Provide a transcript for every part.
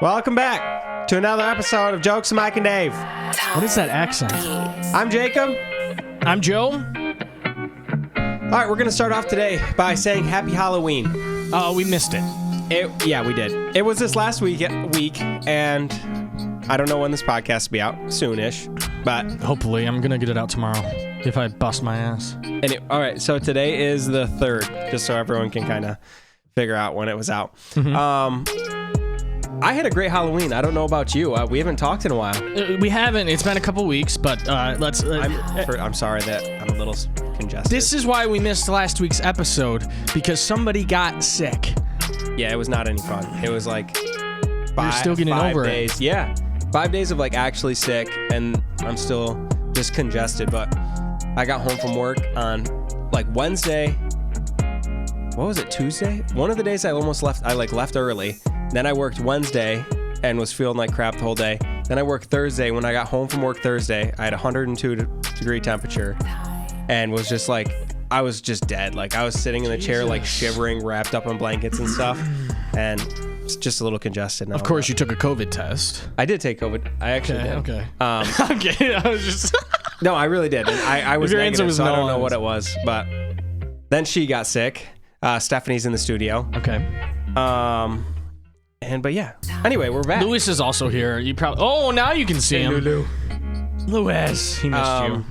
Welcome back to another episode of Jokes with Mike and Dave. What is that accent? I'm Jacob. I'm Joe. All right, we're going to start off today by saying Happy Halloween. Oh, we missed it. Yeah, we did. It was this last week, and I don't know when this podcast will be out, soonish, but Hopefully, I'm going to get it out tomorrow if I bust my ass. all right, so today is the 3rd, just so everyone can kind of figure out when it was out. I had a great Halloween. I don't know about you. We haven't talked in a while. We haven't. It's been a couple weeks, but let's... I'm sorry that I'm a little congested. This is why we missed last week's episode, because somebody got sick. Yeah, it was not any fun. It was like You're still getting over days. it. Yeah, 5 days of like actually sick, and I'm still just congested. But I got home from work on like Wednesday. What was it? Tuesday? One of the days I almost left. I left early. Then I worked Wednesday and was feeling like crap the whole day. Then I worked Thursday. When I got home from work Thursday, I had 102 degree temperature and was just like, I was just dead. Like I was sitting in the chair, like shivering, wrapped up in blankets and stuff, and it's just a little congested. Of course, you took a COVID test. I did take COVID. I actually did. Okay. Okay. I was just... No, I really did. And I was Your negative, answer was so no. I don't know what it was. But then she got sick. Stephanie's in the studio. Okay. But yeah. Anyway, we're back. Lewis is also here. You probably... Oh, now you can see him. Lulu. Lewis. He missed you.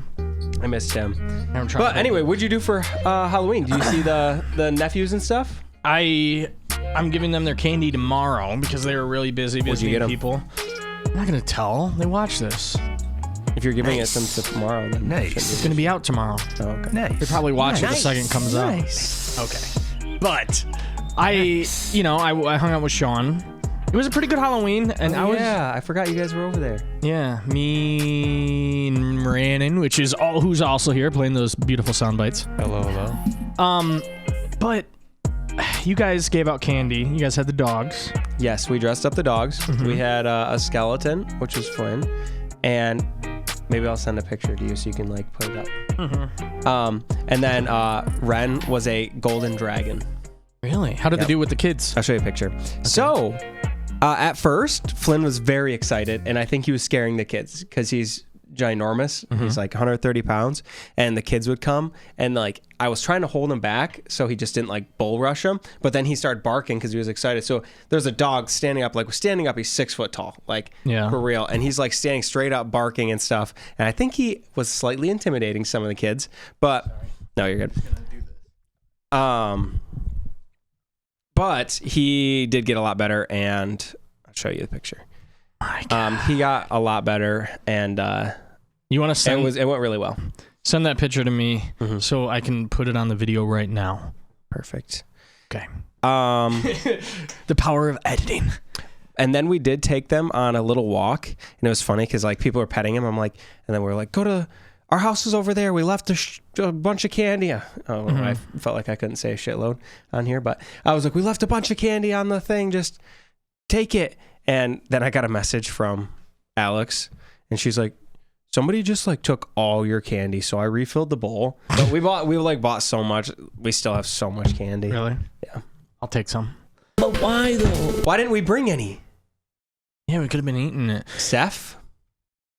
I missed him. I'm trying But to- anyway, what'd you do for Halloween? Do you see the nephews and stuff? I'm giving them their candy tomorrow because they were really busy you visiting get 'em? people. I'm not gonna tell. They watch this. If you're giving it some to tomorrow, then It's gonna be out tomorrow. Oh, okay. They probably watch it the second it comes out. Okay. But I hung out with Sean. It was a pretty good Halloween, and I forgot you guys were over there. Yeah, me and Brandon, who's also here playing those beautiful sound bites. Hello. But you guys gave out candy. You guys had the dogs. Yes, we dressed up the dogs. Mm-hmm. We had a skeleton, which was Flynn, and maybe I'll send a picture to you so you can like put it up. Mm-hmm. And then Ren was a golden dragon. Really? How did they do with the kids? I'll show you a picture. Okay. So, at first, Flynn was very excited, and I think he was scaring the kids because he's ginormous. Mm-hmm. He's like 130 pounds, and the kids would come, and like I was trying to hold him back so he just didn't like bull rush him, but then he started barking because he was excited. So there's a dog standing up, he's 6 foot tall, like for real, and he's like standing straight up barking and stuff, and I think he was slightly intimidating some of the kids, but no, you're good. But he did get a lot better, and I'll show you the picture. He got a lot better, and you want to send? It went really well. Send that picture to me so I can put it on the video right now. Perfect. Okay. The power of editing. And then we did take them on a little walk, and it was funny because like people were petting him. I'm like, and then we were like, go to our house is over there. We left a bunch of candy. I felt like I couldn't say a shitload on here, but I was like, we left a bunch of candy on the thing. Just take it. And then I got a message from Alex, and she's like, somebody just like took all your candy. So I refilled the bowl. But we bought so much. We still have so much candy. Really? Yeah. I'll take some. But why though? Why didn't we bring any? Yeah, we could have been eating it. Steph?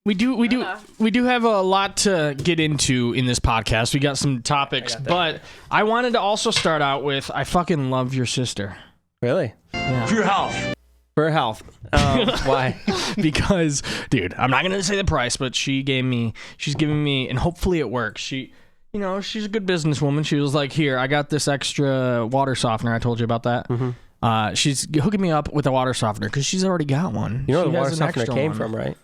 We do have a lot to get into in this podcast. We got some topics, but I wanted to also start out with, I fucking love your sister. Really? Yeah. For your health. For her health. Why? Because, dude, I'm not going to say the price, but she's giving me, and hopefully it works. She's a good businesswoman. She was like, here, I got this extra water softener. I told you about that. Mm-hmm. She's hooking me up with a water softener because she's already got one. You know where the water softener came from, right?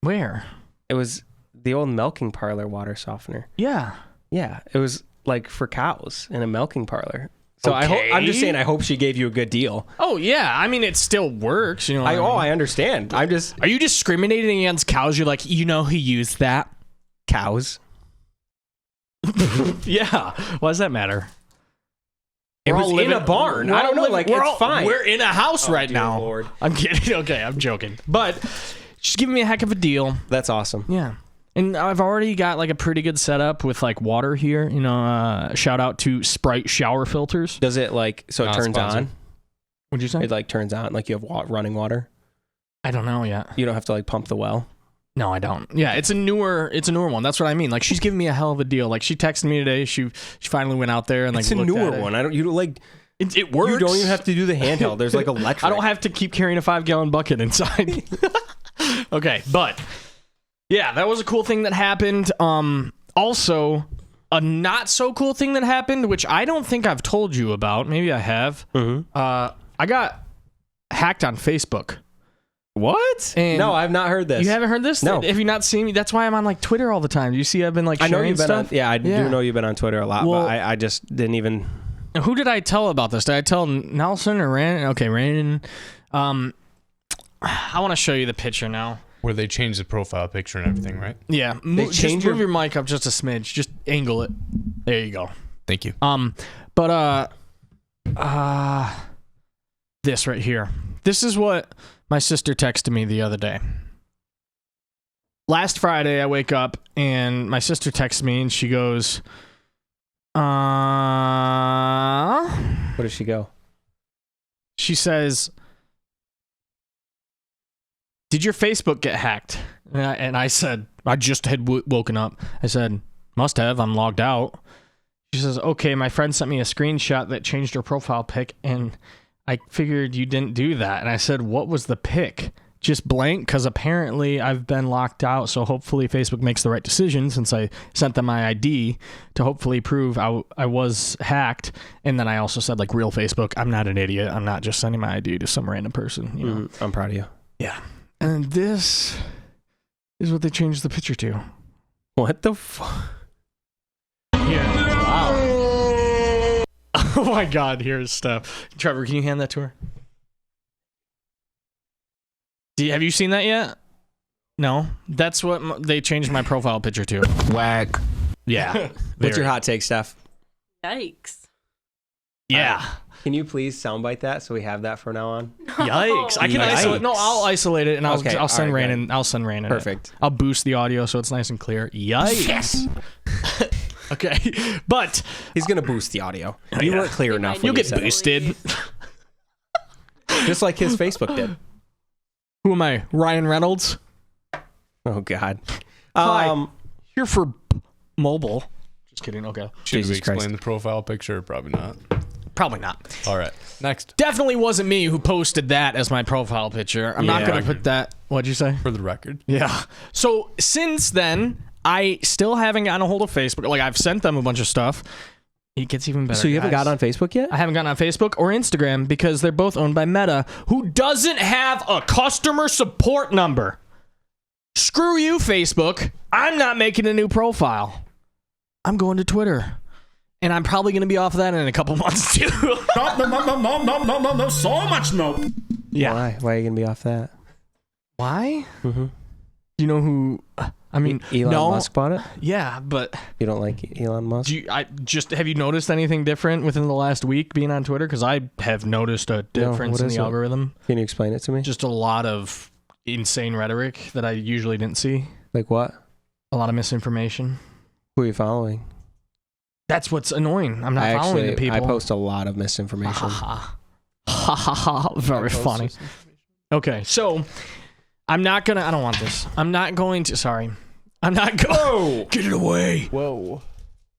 Where? It was the old milking parlor water softener. Yeah. Yeah. It was like for cows in a milking parlor. So okay. I'm just saying, I hope she gave you a good deal. Oh yeah, I mean it still works. You know. I understand. Are you discriminating against cows? You're like, who used that? Cows. Yeah. Why does that matter? It was in a barn. I don't know. It's fine. We're in a house right now. Lord. I'm kidding. Okay, I'm joking. But she's giving me a heck of a deal. That's awesome. Yeah. And I've already got like a pretty good setup with like water here. Shout out to Sprite shower filters. Does it like so it turns on? What'd you say? It like turns on like you have running water. I don't know yet. You don't have to like pump the well. No, I don't. Yeah, it's a newer one. That's what I mean. Like she's giving me a hell of a deal. Like she texted me today. She finally went out there and like it's a looked newer at it. one. It works. You don't even have to do the handheld. There's like electric. I don't have to keep carrying a 5-gallon bucket inside. Okay, but yeah, that was a cool thing that happened. Also, a not so cool thing that happened, which I don't think I've told you about. Maybe I have. Mm-hmm. I got hacked on Facebook. What? And no, I've not heard this. You haven't heard this? No. Have you not seen me? That's why I'm on like Twitter all the time. You see, I've been like sharing I know you've been stuff. I do know you've been on Twitter a lot, Well, but I just didn't even. Who did I tell about this? Did I tell Nelson or Rand? Okay, Rand. I want to show you the picture now. Where they changed the profile picture and everything, right? Yeah. Move your mic up just a smidge. Just angle it. There you go. Thank you. But this right here. This is what my sister texted me the other day. Last Friday, I wake up and my sister texts me and she goes, Where does she go? She says, did your Facebook get hacked? And I said, I just had woken up. I said, must have. I'm logged out. She says, okay, my friend sent me a screenshot that changed her profile pic, and I figured you didn't do that. And I said, what was the pic? Just blank? Because apparently I've been locked out, so hopefully Facebook makes the right decision since I sent them my ID to hopefully prove I was hacked. And then I also said, like, real Facebook, I'm not an idiot. I'm not just sending my ID to some random person. You know? I'm proud of you. Yeah. And this is what they changed the picture to. What the fuck? Yeah. Wow. Oh my God, here's stuff. Trevor, can you hand that to her? Have you seen that yet? No? That's what they changed my profile picture to. Whack. Yeah. What's your hot take, Steph? Yikes. Yeah. Can you please soundbite that so we have that from now on? Yikes. I can isolate. No, I'll isolate it and I'll send Rain in. I'll send Rain in. Perfect. I'll boost the audio so it's nice and clear. Yikes. Yes. Okay. But he's going to boost the audio. You weren't clear enough. You'll get boosted. Just like his Facebook did. Who am I? Ryan Reynolds? Oh, God. Hi. Here for mobile. Just kidding. Okay. Should we explain the profile picture? Probably not. Probably not. All right. Next. Definitely wasn't me who posted that as my profile picture. I'm not going to put that. What'd you say? For the record. Yeah. So since then, I still haven't gotten a hold of Facebook. Like, I've sent them a bunch of stuff. It gets even better. So you haven't got on Facebook yet? I haven't gotten on Facebook or Instagram because they're both owned by Meta, who doesn't have a customer support number. Screw you, Facebook. I'm not making a new profile. I'm going to Twitter. And I'm probably going to be off of that in a couple months, too. No, so much no. Yeah. Why? Why are you going to be off that? Why? Mm-hmm. Do you know who... I mean, Elon Musk bought it? Yeah, but... You don't like Elon Musk? Have you noticed anything different within the last week being on Twitter? Because I have noticed a difference in the algorithm. Can you explain it to me? Just a lot of insane rhetoric that I usually didn't see. Like what? A lot of misinformation. Who are you following? That's what's annoying. I'm not following the people. I post a lot of misinformation. Ha ha ha. Very funny. Okay, so... I don't want this. I'm not going to get it away. Whoa.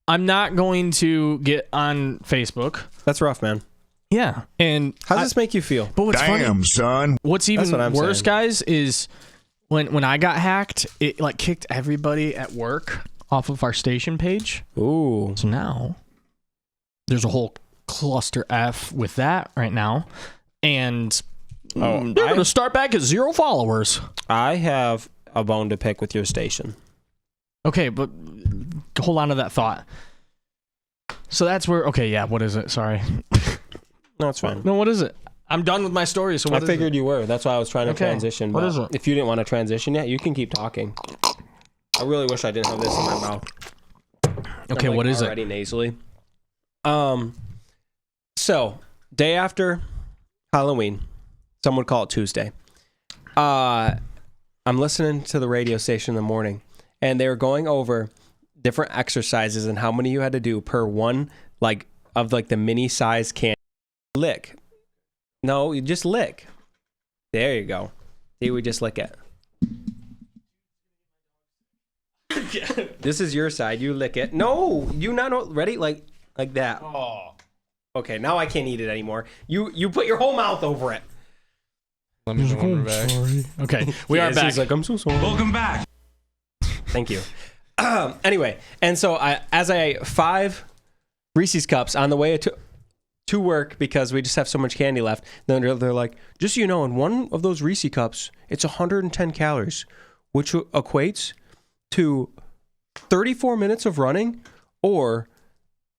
I'm not going to get on Facebook. Like rough, man. Yeah. And how does this make you feel? But what's funny, son. What's even worse, guys, is when I got hacked, it like kicked everybody at work off of our station page. Ooh. So now there's a whole cluster F with that right now. And they're going to start back at 0 followers. I have a bone to pick with your station. Okay, but hold on to that thought. So that's where... Okay, yeah, what is it? Sorry. No, it's fine. No, what is it? I'm done with my story, so what I figured you were. That's why I was trying to transition. What is it? If you didn't want to transition yet, you can keep talking. I really wish I didn't have this in my mouth. Okay, what is it? Already nasally. So, day after Halloween... Some would call it Tuesday. I'm listening to the radio station in the morning, and they were going over different exercises and how many you had to do per one, of the mini size can lick. No, you just lick. There you go. See, we just lick it. This is your side. You lick it. No, you not ready? Like that. Oh. Okay, now I can't eat it anymore. You put your whole mouth over it. Let me know when we're back. Okay, we are back. He's like, I'm so sorry. Welcome back. Thank you. Anyway, and so as I ate 5 Reese's cups on the way to work because we just have so much candy left, then they're like, just so you know, in one of those Reese's cups, it's 110 calories, which equates to 34 minutes of running or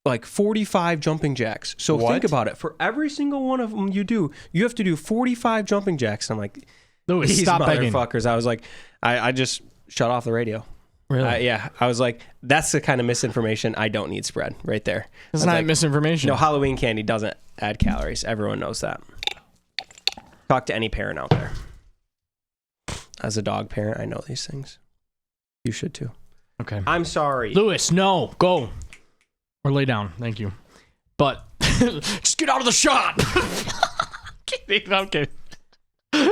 like 45 jumping jacks. So think about it. For every single one of them you do, you have to do 45 jumping jacks. I'm like, Louis, these stop begging. motherfuckers. I was like, I just shut off the radio. Really? Yeah. I was like, that's the kind of misinformation I don't need spread right there. It's not like, misinformation. No, Halloween candy doesn't add calories. Everyone knows that. Talk to any parent out there. As a dog parent, I know these things. You should too. Okay. I'm sorry. Louis, no. Go. Or lay down. Thank you. But just get out of the shot. Kidding. I'm kidding.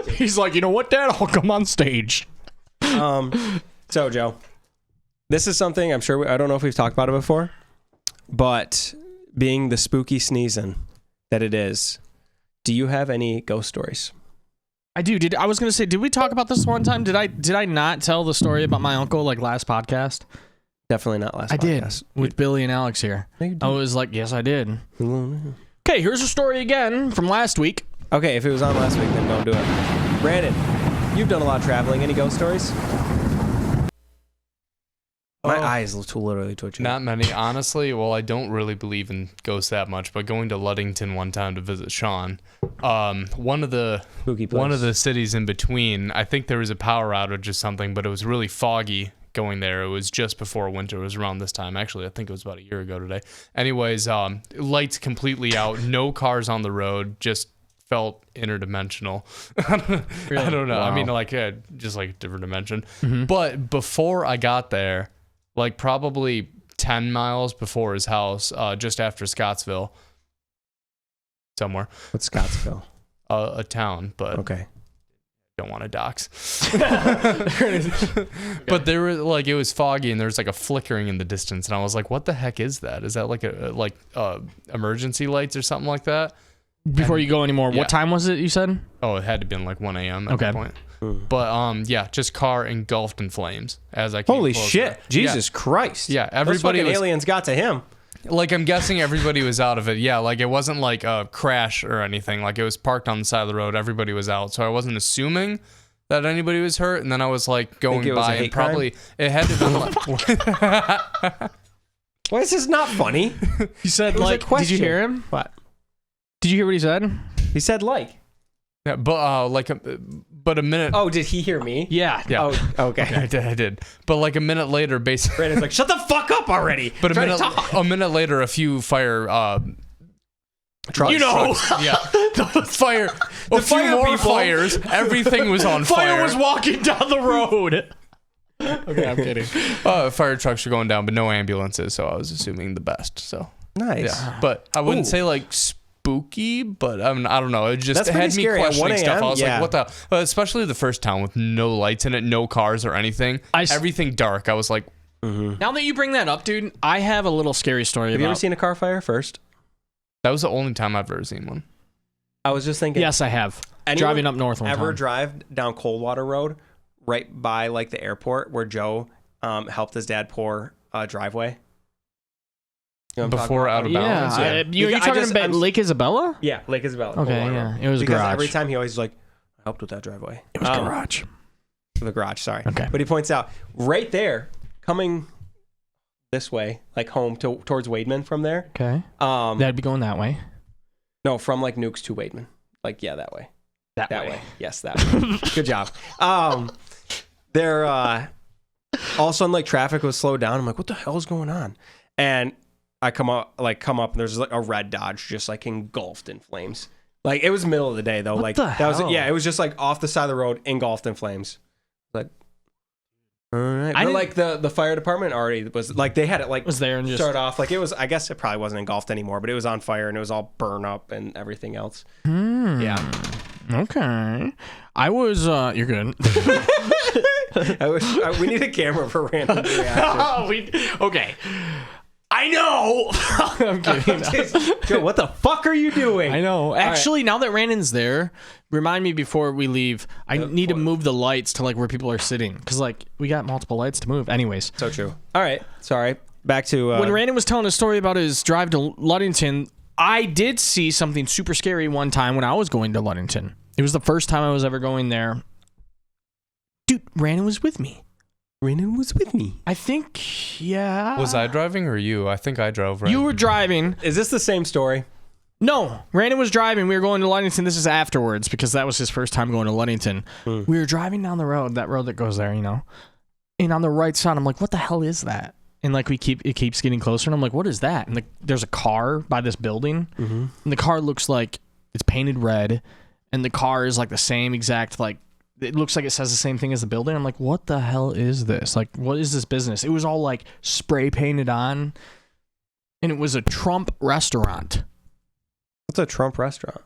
He's like, you know what, Dad? I'll come on stage. So, Joe, this is something I'm sure I don't know if we've talked about it before, but being the spooky sneezing that it is, do you have any ghost stories? I do. I was gonna say, did we talk about this one time? Did I not tell the story about my uncle like last podcast? Definitely not last I podcast. did with Billy and Alex here. No, you I was like, yes, I did. didn't. Okay, here's a story again from last week. Okay, if it was on last week, then don't do it. Brandon, you've done a lot of traveling. Any ghost stories? My eyes look literally twitching. Not many, honestly. Well, I don't really believe in ghosts that much, but going to Ludington one time to visit Sean, one of the Spooky place. one of the cities in between, I think there was a power outage or something, but it was really foggy going there. It was just before winter. It was around this time. Actually, I think it was about a year ago today. Anyways, lights completely out, no cars on the road, just felt interdimensional. I don't know. Wow. I mean, like, just like a different dimension. But before I got there, like probably 10 miles before his house, just after Scottsville, somewhere, What's Scottsville? a town, but Okay. don't want to dox. But there was like, it was foggy and there was like a flickering in the distance, and I was like, what the heck is that? Is that like emergency lights or something like that? Before you go anymore, Yeah. what time was it you said? Oh, it had to been like 1 a.m. at Okay. that point. But yeah, just car engulfed in flames as I came Holy closer. shit. Jesus Christ. Yeah, Those everybody fucking was aliens got to him. like, I'm guessing everybody was out of it. Yeah, like it wasn't like a crash or anything. Like it was parked on the side of the road. Everybody was out, so I wasn't assuming that anybody was hurt. And then I was like going it was a by, hate and probably it had to been like. Why is this not funny? He said, was a like, did question. you hear him? What? Did you hear what he said? He said like. Yeah, but but a minute. Oh, did he hear me? Yeah. Yeah. Oh, okay. I did. But like a minute later, basically. Brandon's like, shut the fuck up already. But Trying to talk. a minute later, a few fire. Trucks. You know. Yeah. Fire. A few fire more people. fires. Everything was on fire. Fire was walking down the road. Okay, I'm kidding. Fire trucks were going down, but no ambulances. So I was assuming the best. So Nice. yeah, but I wouldn't say like spooky, but I don't know. It just That's had pretty me scary. At questioning 1 stuff. I a.m., was yeah. like, what the? Especially the first town with no lights in it, no cars or anything. Everything dark. I was like, Now that you bring that up, dude, I have a little scary story Have about. you ever seen a car fire first? that was the only time I've ever seen one. I was just thinking. Yes, I have. Anyone Driving up north one ever time. drive down Coldwater Road right by like the airport where Joe helped his dad pour a driveway? You know what I'm Before talking out of about? bounds. Yeah. Yeah. You're talking about I'm- Lake Isabella? Yeah, Lake Isabella. Okay, Coldwater yeah. Road. It was a because garage. every time he always was like, I helped with that driveway. It was garage. The garage, sorry. Okay. But he points out right there, coming this way, like home towards Wademan from there. Okay. That'd be going that way. No, from like Nukes to Wademan. Like, yeah, that way. That way. Yes, that way. Good job. There, all of a sudden, like traffic was slowed down. I'm like, what the hell is going on? And I come up, and there's like a red Dodge just like engulfed in flames. Like it was middle of the day though. What like the that was hell? yeah, it was just like off the side of the road, engulfed in flames. Like All right. I But didn't- like the fire department already was like they had it like Was there and just start off like it was. I guess it probably wasn't engulfed anymore, but it was on fire and it was all burned up and everything else. Yeah. Okay. I was. You're good. We need a camera for random reactions. Okay. I know. I'm kidding. Joe, what the fuck are you doing? I know. Actually, now that Randon's there, remind me before we leave. I need to move the lights to like where people are sitting because like we got multiple lights to move. Anyways, So true. All right. Sorry. Back to when Randon was telling a story about his drive to Ludington, I did see something super scary one time when I was going to Ludington. It was the first time I was ever going there. Dude, Randon was with me. Randon was with me. I think, yeah. Was I driving or you? I think I drove, right? You were driving. Is this the same story? No, Randon was driving. We were going to Ludington. This is afterwards because that was his first time going to Ludington. We were driving down the road, that road that goes there, you know. And on the right side, I'm like, what the hell is that? And like it keeps getting closer, and I'm like, what is that? And there's a car by this building, and the car looks like it's painted red, and the car is like the same exact like. It looks like it says the same thing as the building. I'm like, what the hell is this? Like, what is this business? It was all like spray painted on, and it was a Trump restaurant. What's a Trump restaurant? What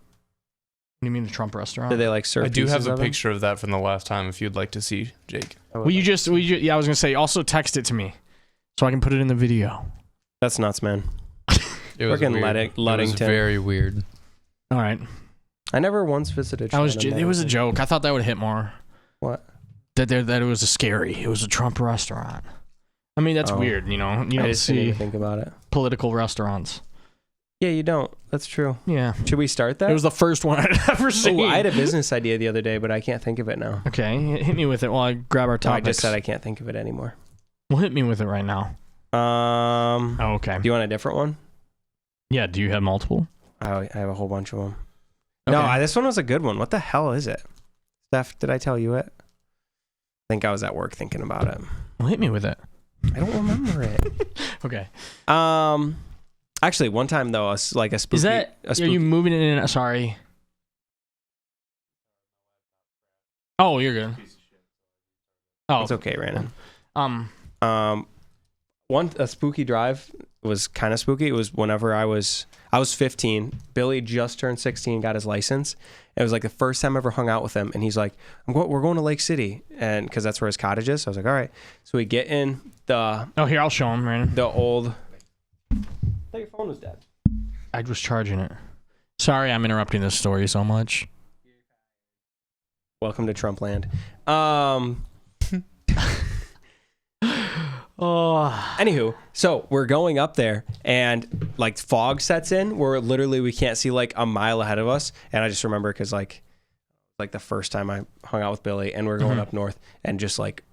do you mean a Trump restaurant? Did they like serve? I do have pieces a of them? picture of that from the last time if you'd like to see, Jake. Yeah, I was gonna say also text it to me, so I can put it in the video. That's nuts, man. It was Freaking weird. It was Ludington. very weird. All right, I never once visited. it was Shannon, a joke. I thought that would hit more. What? That it was it was a Trump restaurant. I mean, that's Oh. weird, you know. You I don't just didn't see even think about it. political restaurants. Yeah, you don't. That's true. Yeah, Should we start that? it was the first one I'd ever seen. Oh, I had a business idea the other day, but I can't think of it now. Okay, hit me with it while I grab our No, I topics. just said I can't think of it anymore. Well, hit me with it right now. Oh, okay. do you want a different one? Yeah, do you have multiple? I have a whole bunch of them. Okay. No, this one was a good one. What the hell is it? Steph, did I tell you it? I think I was at work thinking about it. Well, hit me with it. I don't remember it. Okay. Actually, one time though, a spooky. Is that? Are you moving it in? Sorry. Oh, you're good. Oh, It's okay, Brandon. A spooky drive was kind of spooky. It was whenever I was 15. Billy just turned 16, got his license. It was like the first time I ever hung out with him, and he's like, "We're going to Lake City," and because that's where his cottage is. So I was like, "All right." So we get in the Oh, here, I'll show him, Brandon. old. I thought your phone was dead. I was charging it. Sorry, I'm interrupting this story so much. Welcome to Trump land. Oh, Anywho, so we're going up there and like fog sets in where literally we can't see like a mile ahead of us. And I just remember because like the first time I hung out with Billy and we're going up north and just like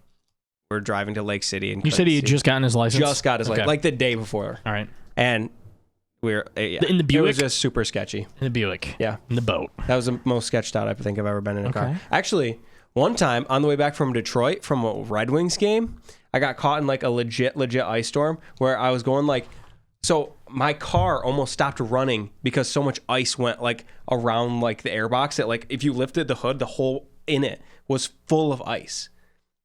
we're driving to Lake City. And you said he had couldn't see. just gotten his license? Just got his Okay. like the day before. All right. And we're In the It Buick? was just super sketchy. In the Buick. Yeah. In the boat. That was the most sketched out I think I've ever been in a car. Okay. Actually, one time on the way back from Detroit from a Red Wings game, I got caught in like a legit ice storm where I was going like, so my car almost stopped running because so much ice went like around like the airbox that like if you lifted the hood, the hole in it was full of ice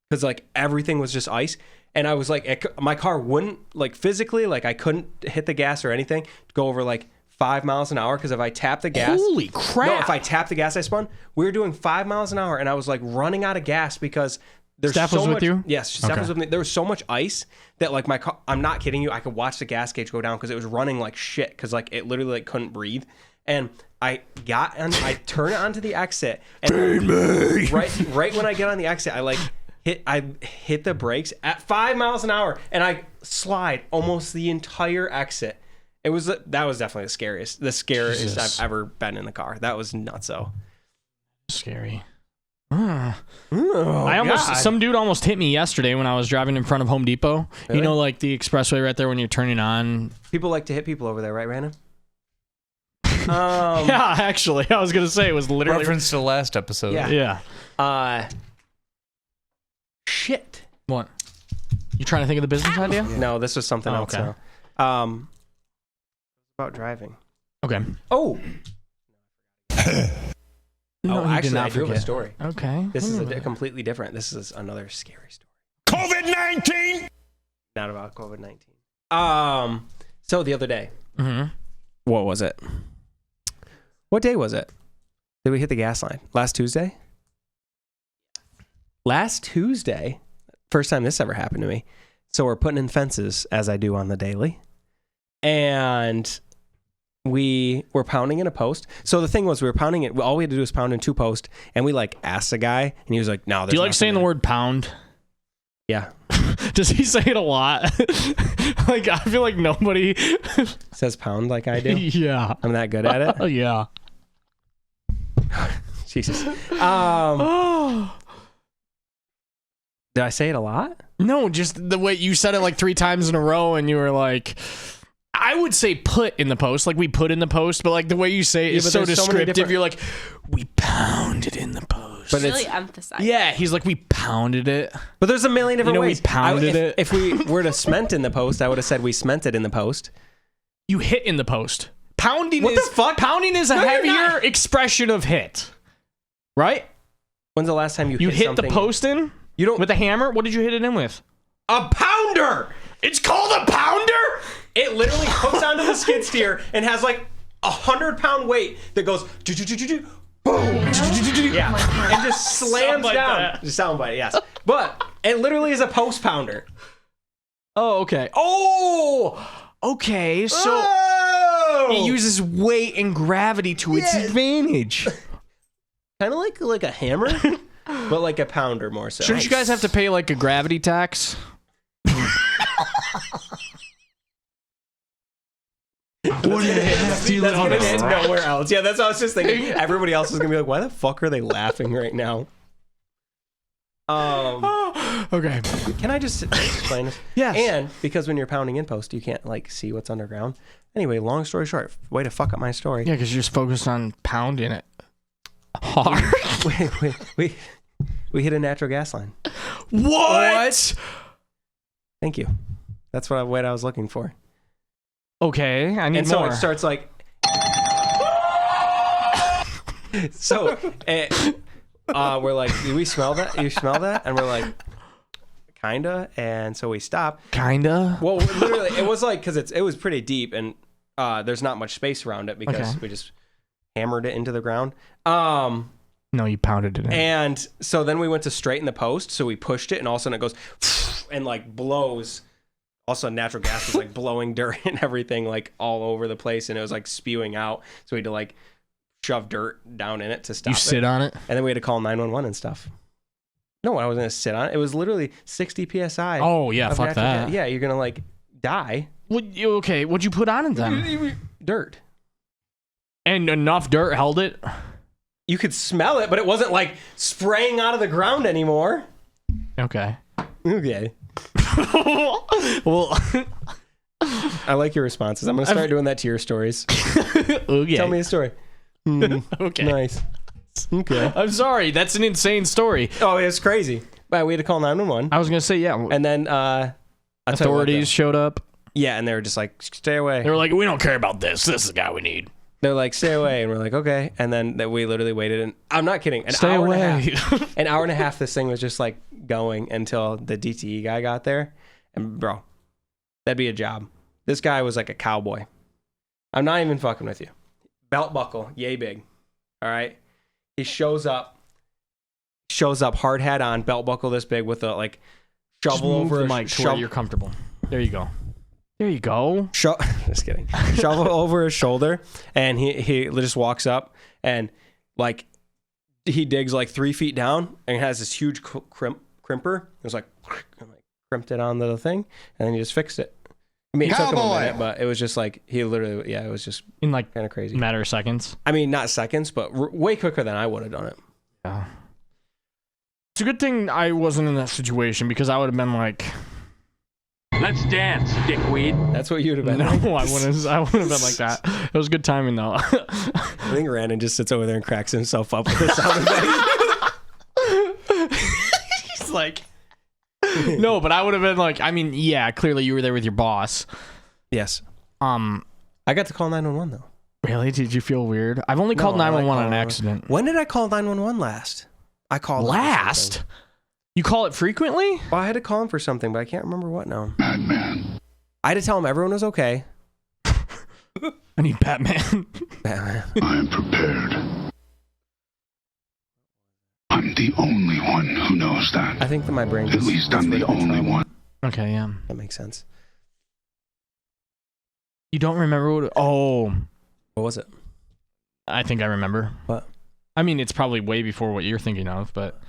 because like everything was just ice. And I was like, my car wouldn't like physically, like I couldn't hit the gas or anything, go over like 5 miles an hour because if I tapped the gas, Holy crap. no, if I tapped the gas, I spun. We were doing 5 miles an hour, and I was like running out of gas because there's Steph so was much. with you? Yes, Steph Okay. was with me. There was so much ice that like my car. I'm not kidding you. I could watch the gas gauge go down because it was running like shit because like it literally like couldn't breathe. And I turn it onto the exit, and right when I get on the exit, I hit the brakes at 5 miles an hour, and I slide almost the entire exit. That was definitely the scariest Jesus. I've ever been in the car. That was nutso. Scary. God. Some dude almost hit me yesterday when I was driving in front of Home Depot. Really? You know, like the expressway right there when you're turning on. People like to hit people over there, right, Brandon? Yeah, actually, I was gonna say it was literally. Reference to last episode. Yeah. Yeah. Shit. What? You trying to think of the business idea? No, this was something else. okay. Now. About driving. Okay. Oh. No, he did actually, not I do have a forget. story. Okay. This is completely different. This is another scary story. COVID COVID-19. Not about COVID-19. So the other day, what was it? What day was it? Did we hit the gas line? Last Tuesday? Last Tuesday. First time this ever happened to me. So we're putting in fences, as I do on the daily. And we were pounding in a post. So the thing was, we were pounding it. All we had to do was pound in 2 posts. And we like asked the guy, and he was like, no, there's Do you like nothing saying the there. word pound? Yeah. Does he say it a lot? Like, I feel like nobody Says pound like I do. Yeah. I'm that good at it. Oh, yeah. Jesus. Did I say it a lot? No, just the way you said it like 3 times in a row, and you were like, I would say put in the post, like we put in the post, but like the way you say it is but so there's so many descriptive. different- You're like, we pounded in the post. But Really it's emphasize. yeah, he's like, we pounded it. but there's a million different You know, we ways. pounded it. If we were to cement in the post, I would have said we cement it in the post. You hit in the post. Pounding What is the fuck? Pounding is a No, you're heavier not. expression of hit, right? When's the last time you You hit the something? post in You don't with a hammer. What did you hit it in with? a pounder. It's called a pounder. It literally hooks onto the skid steer and has like 100-pound weight that goes boom, yeah, and just slams like down. that. Just soundbite, yes. But it literally is a post pounder. Oh, okay. Oh, okay. So Oh! it uses weight and gravity to its advantage. Kind of like a hammer, but like a pounder more so. Shouldn't you guys have to pay like a gravity tax? That's gonna hit nowhere else. Yeah, that's what I was just thinking. Everybody else is gonna be like, "Why the fuck are they laughing right now?" Okay. Can I just explain this? Yes. And because when you're pounding in post, you can't like see what's underground. Anyway, long story short, way to fuck up my story. Yeah, because you're just focused on pounding it hard. we hit a natural gas line. What? Thank you. That's what I was looking for. Okay, I need And so more. it starts like. So we're like, do we smell that? You smell that? And we're like, kinda. And so we stop. Kinda. Well, literally, it was like, because it was pretty deep and there's not much space around it because Okay. we just hammered it into the ground. No, you pounded it in. And so then we went to straighten the post. So we pushed it and all of a sudden it goes and like blows. Also, natural gas was like blowing dirt and everything like all over the place, and it was like spewing out. So we had to like shove dirt down in it to stop You it. sit on it? And then we had to call 911 and stuff. No, I wasn't gonna sit on it. It was literally 60 psi. Oh, yeah, of fuck natural that. gas. Yeah, you're gonna like die. Okay, what'd you put on it then? Dirt. And enough dirt held it? You could smell it, but it wasn't like spraying out of the ground anymore. Okay. Okay. Well, I like your responses. I'm gonna start doing that to your stories. okay. Tell me a story. Okay. Nice. Okay. I'm sorry. That's an insane story. Oh, it's crazy. But we had to call 911, I was going to say, yeah. and then I'll tell you what, Authorities showed up. though. Yeah, and they were just like, "Stay away." They were like, we don't care about this. This is the guy we need. They're like, "Stay away," and we're like, "Okay." And then we literally waited, and I'm not kidding, an Stay hour away. and a half. An hour and a half. This thing was just like going until the DTE guy got there, and bro, that'd be a job. This guy was like a cowboy. I'm not even fucking with you. Belt buckle, yay big. All right. He shows up, hard hat on, belt buckle this big with a like shovel over the mic to where you're comfortable. There you go. There you go. Just kidding. Shovel over his shoulder, and he just walks up and like he digs like 3 feet down and has this huge crimper. It was like crimped it on the thing, and then he just fixed it. I mean, it took him a minute, but it was just like he literally, it was just In like kind of crazy. a matter of seconds. I mean, not seconds, but way quicker than I would have done it. Yeah. It's a good thing I wasn't in that situation because I would have been like, Let's dance, dickweed. That's what you'd have been. no, like. I wouldn't have been like that. It was good timing though. I think Randon just sits over there and cracks himself up with the sound effect. He's like, no, but I would have been like, I mean, yeah, clearly you were there with your boss. Yes. I I got to call 911 though. Really? Did you feel weird? I've only called No, I 911 like on calling- accident. When did I call 911 last? I called Last? You call it frequently? Well, I had to call him for something, but I can't remember what now. Batman. I had to tell him everyone was okay. I need Batman. Batman. I am prepared. I'm the only one who knows that. I think that my brain At just least gets I'm rid the of its only trouble. one. Okay, yeah. That makes sense. You don't remember what? Oh, What was it? I think I remember. What? I mean, it's probably way before what you're thinking of, but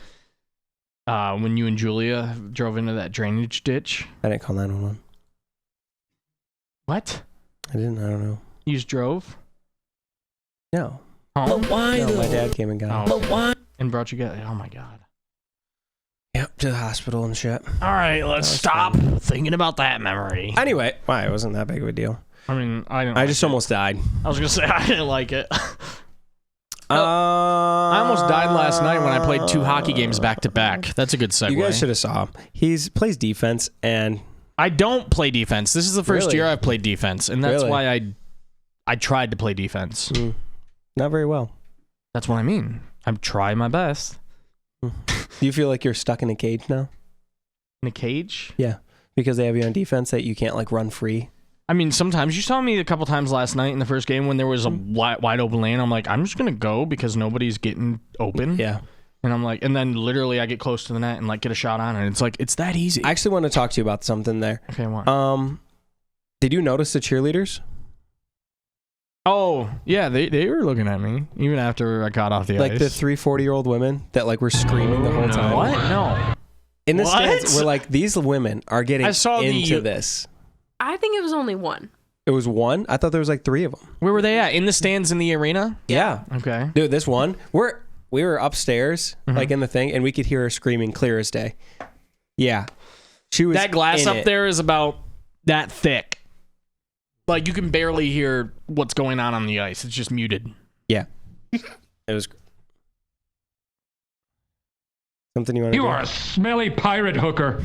when you and Julia drove into that drainage ditch. I didn't call 911. What? I didn't. I don't know. You just drove? No. Home? No, my dad came and got him. Oh. And brought you guys. Oh my god. Yep, to the hospital and shit. All right, let's was stop thinking about that memory. Anyway, why? It wasn't that big of a deal. I mean, I didn't. I like just it. almost died. I was gonna say I didn't like it. I almost died last night when I played 2 hockey games back to back. That's a good segue. You guys should have saw him. He plays defense, and I don't play defense. This is the first Really? year I've played defense, and that's Really? why I tried to play defense. not very well. That's what I mean. I'm trying my best. Do you feel like you're stuck in a cage now? In a cage? Yeah, because they have you on defense that you can't like run free. I mean, sometimes you saw me a couple times last night in the first game when there was a wide open lane. I'm like, I'm just gonna go because nobody's getting open. Yeah. And I'm like, and then literally I get close to the net and like get a shot on it. It's like it's that easy. I actually want to talk to you about something there. Okay, what? Did you notice the cheerleaders? Oh yeah, they were looking at me even after I got off the Like ice. the 340-year-old women that like were screaming the whole time. What? No. In the What? stands, we're like, these women are getting I saw into this. I think it was only one. It was one? I thought there was like 3 of them. Where were they at? In the stands in the arena? Yeah. Okay. Dude, this one, we were upstairs, like in the thing, and we could hear her screaming clear as day. Yeah. She was That glass in up it. there is about that thick. Like you can barely hear what's going on the ice. It's just muted. Yeah. It was something you want to You do? are a smelly pirate hooker.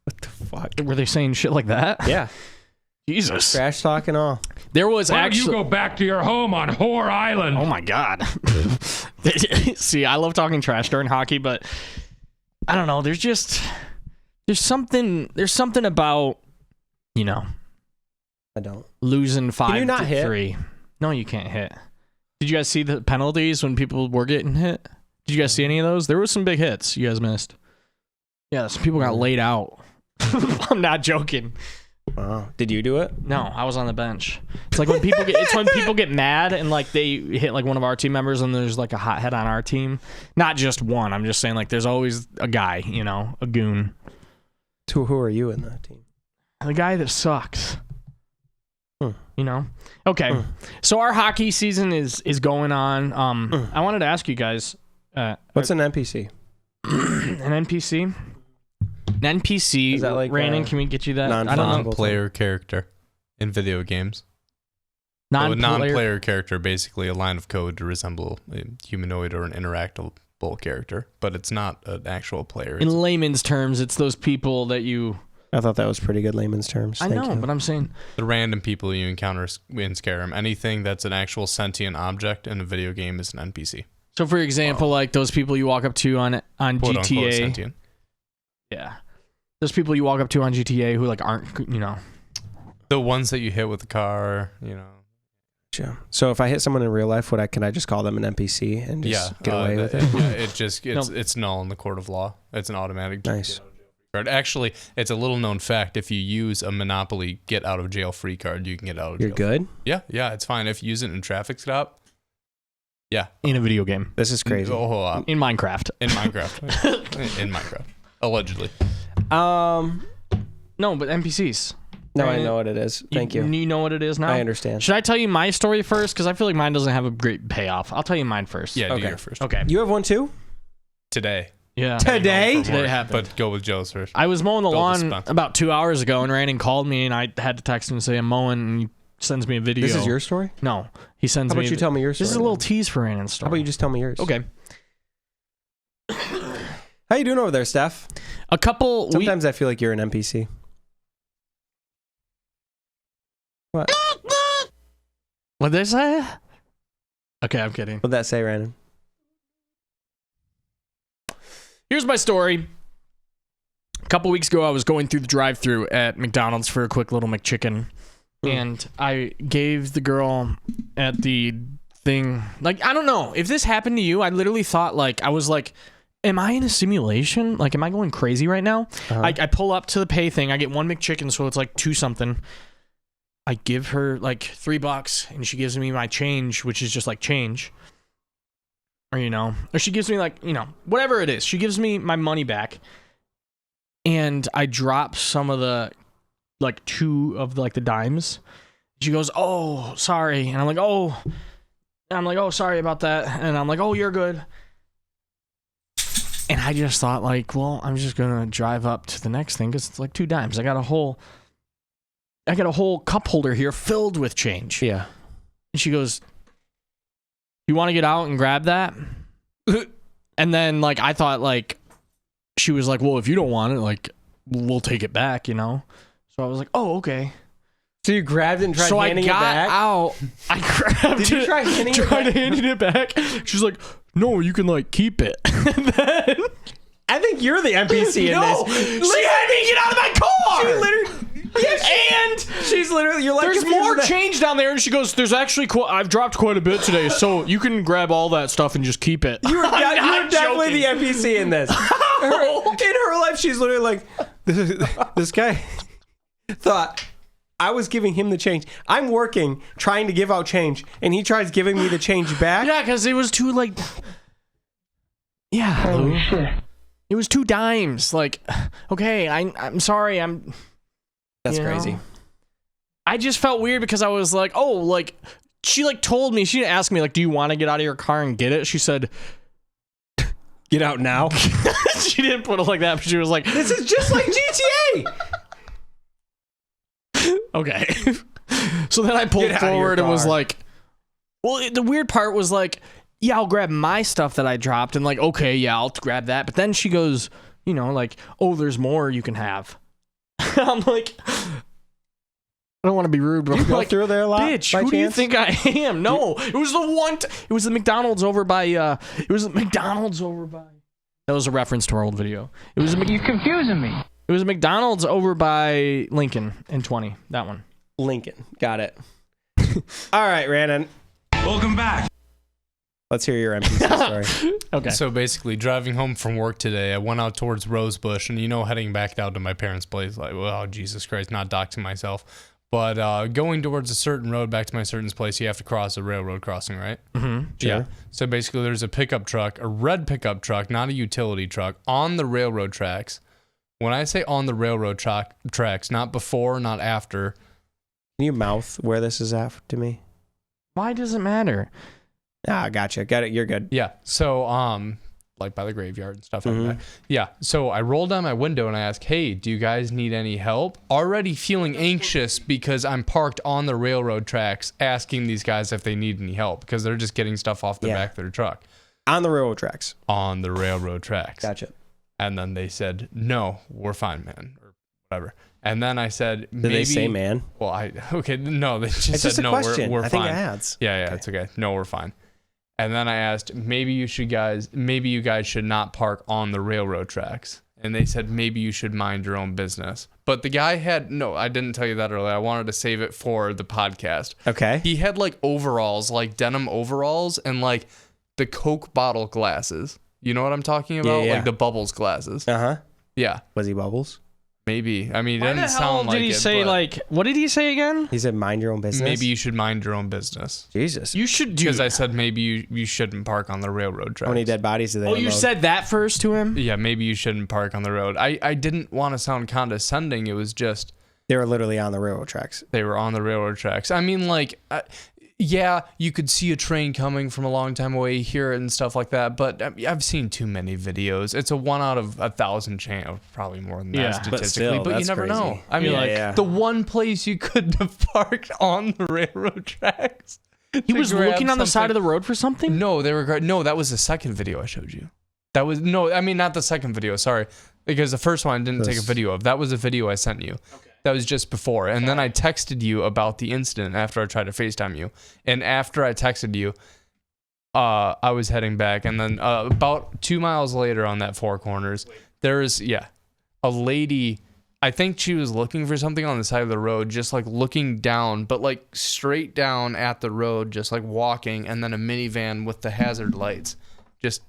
What the fuck? Were they saying shit like that? Yeah. Jesus. Trash talk and all. There was Why don't actually. you go back to your home on Whore Island? Oh my god. See, I love talking trash during hockey, but I don't know. There's something about, you know, I don't. losing 5 you not to hit? 3. No, you can't hit. Did you guys see the penalties when people were getting hit? Did you guys see any of those? There was some big hits you guys missed. Yeah, some people got laid out. I'm not joking. Wow. Did you do it? No, I was on the bench. It's like when people get mad and like they hit like one of our team members and there's like a hothead on our team. Not just one. I'm just saying like there's always a guy, you know, a goon. Who are you in that team? The guy that sucks. Hmm. You know? Okay. So our hockey season is going on. I wanted to ask you guys What's an NPC? an NPC? An NPC. Is that like, Randon, can we get you that? I don't know. non-fungible? Non-player character in video games. So a Non-player. non-player character, basically a line of code to resemble a humanoid or an interactable character, but it's not an actual player. In layman's terms, it's those people that you. I thought that was pretty good layman's terms. I Thank know, you. but I'm saying. The random people you encounter in Skyrim. Anything that's an actual sentient object in a video game is an NPC. So, for example, like those people you walk up to on Quote unquote GTA. sentient. Yeah. Those people you walk up to on GTA who like aren't, you know. The ones that you hit with the car, you know. Gotcha. So if I hit someone in real life, can I just call them an NPC and just get away with it? It's null in the court of law. It's an automatic. Nice. Card. Actually, it's a little known fact. If you use a Monopoly get out of jail free card, you can get out of jail. You're good? Yeah, it's fine. If you use it in a traffic stop, yeah. In a video game. This is crazy. A whole lot. In Minecraft. In Minecraft. In Minecraft. Allegedly. No, but NPCs. No, Right? I know what it is. Thank you. You know what it is now? I understand. Should I tell you my story first? Because I feel like mine doesn't have a great payoff. I'll tell you mine first. Yeah, do Okay. your first. Okay. You have one too? Today. Yeah. Today? Today it happened. But go with Joe's first. I was mowing the Go lawn dispense. about 2 hours ago, and Randon called me, and I had to text him and say I'm mowing, and he sends me a video. This is your story? No, he sends How me. about you tell me your story? This is a little tease for Randon's story. How about you just tell me yours? Okay. How you doing over there, Steph? A couple. Sometimes I feel like you're an NPC. What? What did they say? Okay, I'm kidding. What'd that say, Randon? Here's my story. A couple weeks ago, I was going through the drive-thru at McDonald's for a quick little McChicken, and I gave the girl at the thing, like, I don't know if this happened to you. I literally thought, like, I was like, am I in a simulation? Like, am I going crazy right now? I pull up to the pay thing. I get one McChicken, so it's like $2 something. I give her like $3, and she gives me my change, which is just like change. Or, or she gives me like, whatever it is. She gives me my money back. And I drop some of the, like, 2 of the, like, the dimes. She goes, oh, sorry. And I'm like, oh, sorry about that. And I'm like, oh, you're good. And I just thought, like, well, I'm just going to drive up to the next thing because it's like 2 dimes. I got a whole cup holder here filled with change. Yeah. And she goes, you want to get out and grab that? And then, like, I thought, like, she was like, well, if you don't want it, like, we'll take it back, So I was like, oh, okay. So you grabbed it and tried handing it back? I grabbed Did you try handing it back? She's like, no, you can, like, keep it. And then I think you're the NPC in this. She had me get out of my car. She literally... And she's literally, you're like, there's more change down there, and she goes, there's actually I've dropped quite a bit today, so you can grab all that stuff and just keep it. You're definitely the NPC in this. In her life, she's literally like, this guy thought I was giving him the change. I'm working, trying to give out change, and he tries giving me the change back. Yeah, because it was too, like, yeah. Shit. It was 2 dimes. Like, okay, I'm sorry, That's crazy. I just felt weird because I was like, oh, like, she, like, told me, she didn't ask me, like, do you want to get out of your car and get it? She said, get out now. She didn't put it like that, but she was like, this is just like GTA. Okay. So then I pulled forward and was like, well, the weird part was like, yeah, I'll grab my stuff that I dropped, and like, okay, yeah, I'll grab that. But then she goes, like, oh, there's more you can have. I'm like, I don't want to be rude, but you I'm go like, through there a lot, bitch, who do you think I am? No, it was the one. It was the McDonald's over by. That was a reference to our old video. It was. You're confusing me. It was a McDonald's over by Lincoln in 20. That one. Lincoln, got it. All right, Randon. Welcome back. Let's hear your NPC story. Okay. So basically, driving home from work today, I went out towards Rosebush, and heading back down to my parents' place, like, well, Jesus Christ, not doxing myself, but going towards a certain road back to my certain place, you have to cross a railroad crossing, right? Mm-hmm. Sure. Yeah. So basically, there's a pickup truck, a red pickup truck, not a utility truck, on the railroad tracks. When I say on the railroad tracks, not before, not after. Can you mouth where this is at to me? Why does it matter? Ah, gotcha. Got it. You're good. Yeah. So, like by the graveyard and stuff like that. Yeah. So I rolled down my window and I asked, hey, do you guys need any help? Already feeling anxious because I'm parked on the railroad tracks asking these guys if they need any help because they're just getting stuff off the back of their truck. On the railroad tracks. On the railroad tracks. Gotcha. And then they said, no, we're fine, man. Or whatever. And then I said, maybe. Did they say man? Well, no, they just said, no, we're fine. I think it adds. Yeah, okay. It's okay. No, we're fine. And then I asked, maybe you guys should not park on the railroad tracks. And they said, maybe you should mind your own business. But the guy I didn't tell you that earlier. I wanted to save it for the podcast. Okay. He had like overalls, like denim overalls and like the Coke bottle glasses. You know what I'm talking about? Yeah. Like the Bubbles glasses. Uh-huh. Yeah. Was he Bubbles? Maybe. I mean, it Why didn't the hell sound like did he it, say, but like, what did he say again? He said mind your own business? maybe you should mind your own business. Jesus. You should do Because I said maybe you shouldn't park on the railroad tracks. How many dead bodies did they you unload? said that first to him? Yeah, maybe you shouldn't park on the road. I didn't want to sound condescending. It was just They were literally on the railroad tracks. they were on the railroad tracks. I mean, like, yeah, you could see a train coming from a long time away, hear it and stuff like that. But I've seen too many videos. It's a 1 out of 1,000 chance, probably more than that Yeah, statistically. but still, But you that's never crazy. know. I mean, Yeah. the one place you couldn't have parked on the railroad tracks. He was looking on the side of the road for something? No, that was the second video I showed you. That was not the second video. Sorry, because the first one I didn't take a video of. That was a video I sent you. Okay. That was just before, and then I texted you about the incident after I tried to FaceTime you. And after I texted you, I was heading back, and then about 2 miles later on that Four Corners, there is a lady, I think she was looking for something on the side of the road, just like looking down, but like straight down at the road, just like walking, and then a minivan with the hazard lights just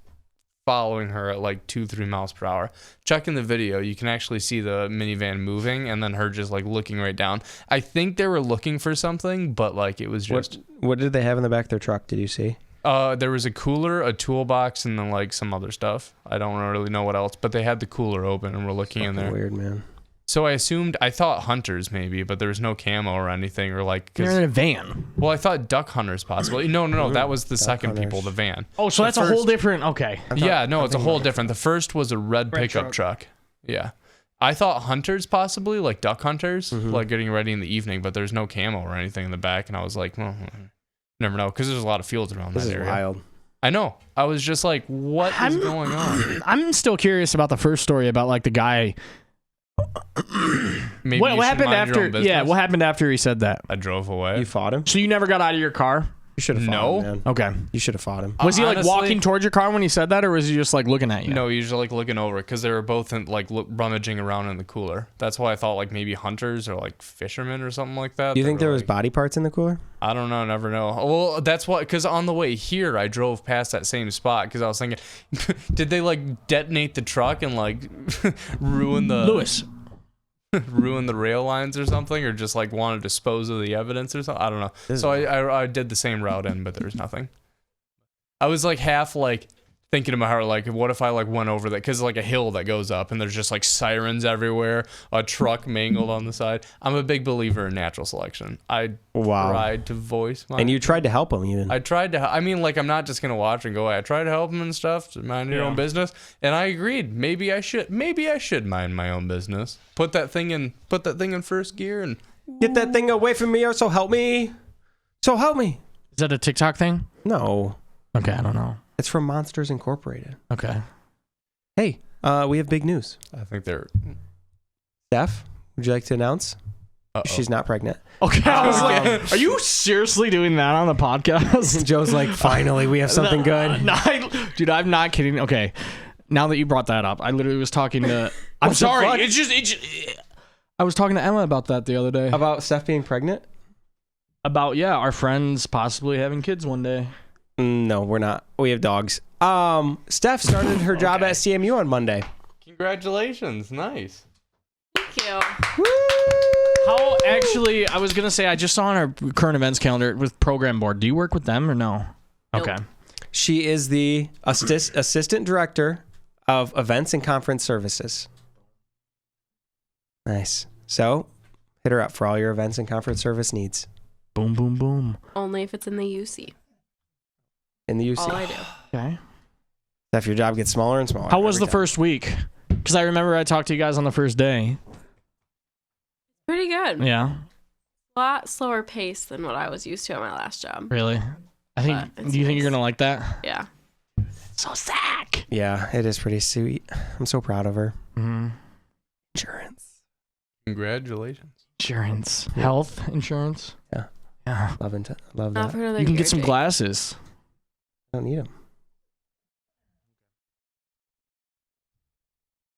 following her at like 2-3 miles per hour. Checking the video, you can actually see the minivan moving and then her just like looking right down. I think they were looking for something, but like it was just... What did they have in the back of their truck? Did you see? There was a cooler, a toolbox, and then like some other stuff. I don't really know what else, but they had the cooler open and we're looking in there. Weird, man. So I thought hunters maybe, but there was no camo or anything, or like... They're in a van. Well, I thought duck hunters possibly. No, that was the second hunters. people, the van. Oh, so that's a whole different... Okay. Yeah, no, it's a whole different. The first was a red pickup truck. Yeah. I thought hunters possibly, like duck hunters, like getting ready in the evening, but there's no camo or anything in the back, and I was like, well, never know, because there's a lot of fields around that area. This is wild. I know. I was just like, what is going on? I'm still curious about the first story about like the guy... Maybe what you should happened mind your own after? business. Yeah, what happened after he said that? I drove away. You fought him? So you never got out of your car? You should have fought No. him, man. Okay. You should have fought him. Was he like Honestly- walking towards your car when he said that, or was he just like looking at you? No, usually like looking over because they were both like rummaging around in the cooler. That's why I thought like maybe hunters or like fishermen or something like that. Do you They think were, there was like- body parts in the cooler? I don't know, never know. Well, that's what, because on the way here, I drove past that same spot because I was thinking, did they like detonate the truck and like ruin the ruin the rail lines or something, or just like want to dispose of the evidence or something? I don't know. So I did the same route in, but there was nothing. I was like half like thinking about how like what if I like went over that, because like a hill that goes up and there's just like sirens everywhere, a truck mangled on the side. I'm a big believer in natural selection. I tried to voice my... And you tried to help him even. I tried to... I mean, like, I'm not just going to watch and go, I tried to help him and stuff, to mind your own business. And I agreed. Maybe I should mind my own business. Put that thing in first gear and... Get that thing away from me, or so help me. So help me. Is that a TikTok thing? No. Okay, I don't know. It's from Monsters Incorporated. Okay. Hey, we have big news. I think they're... Steph, would you like to announce? Uh-oh. She's not pregnant. Okay, I was like, are you seriously doing that on the podcast? Joe's like, finally, we have something good. No, dude, I'm not kidding. Okay, now that you brought that up, I literally was talking to... I'm the sorry. fuck? It's just... I was talking to Emma about that the other day. About Steph being pregnant? About, yeah, our friends possibly having kids one day. No, we're not. We have dogs. Steph started her job at CMU on Monday. Congratulations. Nice. Thank you. How, actually, I was going to say, I just saw on our current events calendar with Program Board. Do you work with them or no? Nope. Okay. She is the assistant director of events and conference services. Nice. So, hit her up for all your events and conference service needs. Boom, boom, boom. Only if it's in the UC. In the UC. All I do. Okay. Steph, your job gets smaller and smaller. How was every the time. first week? Because I remember I talked to you guys on the first day. Pretty good. Yeah. A lot slower pace than what I was used to at my last job. Really? But Do it's you think nice. you're gonna like that? Yeah. So Zach. Yeah, it is pretty sweet. I'm so proud of her. Mm-hmm. Insurance. Congratulations. Insurance, health insurance. Yeah. Yeah. Love Not that. for another You can year, get some Jake. glasses. I don't need them.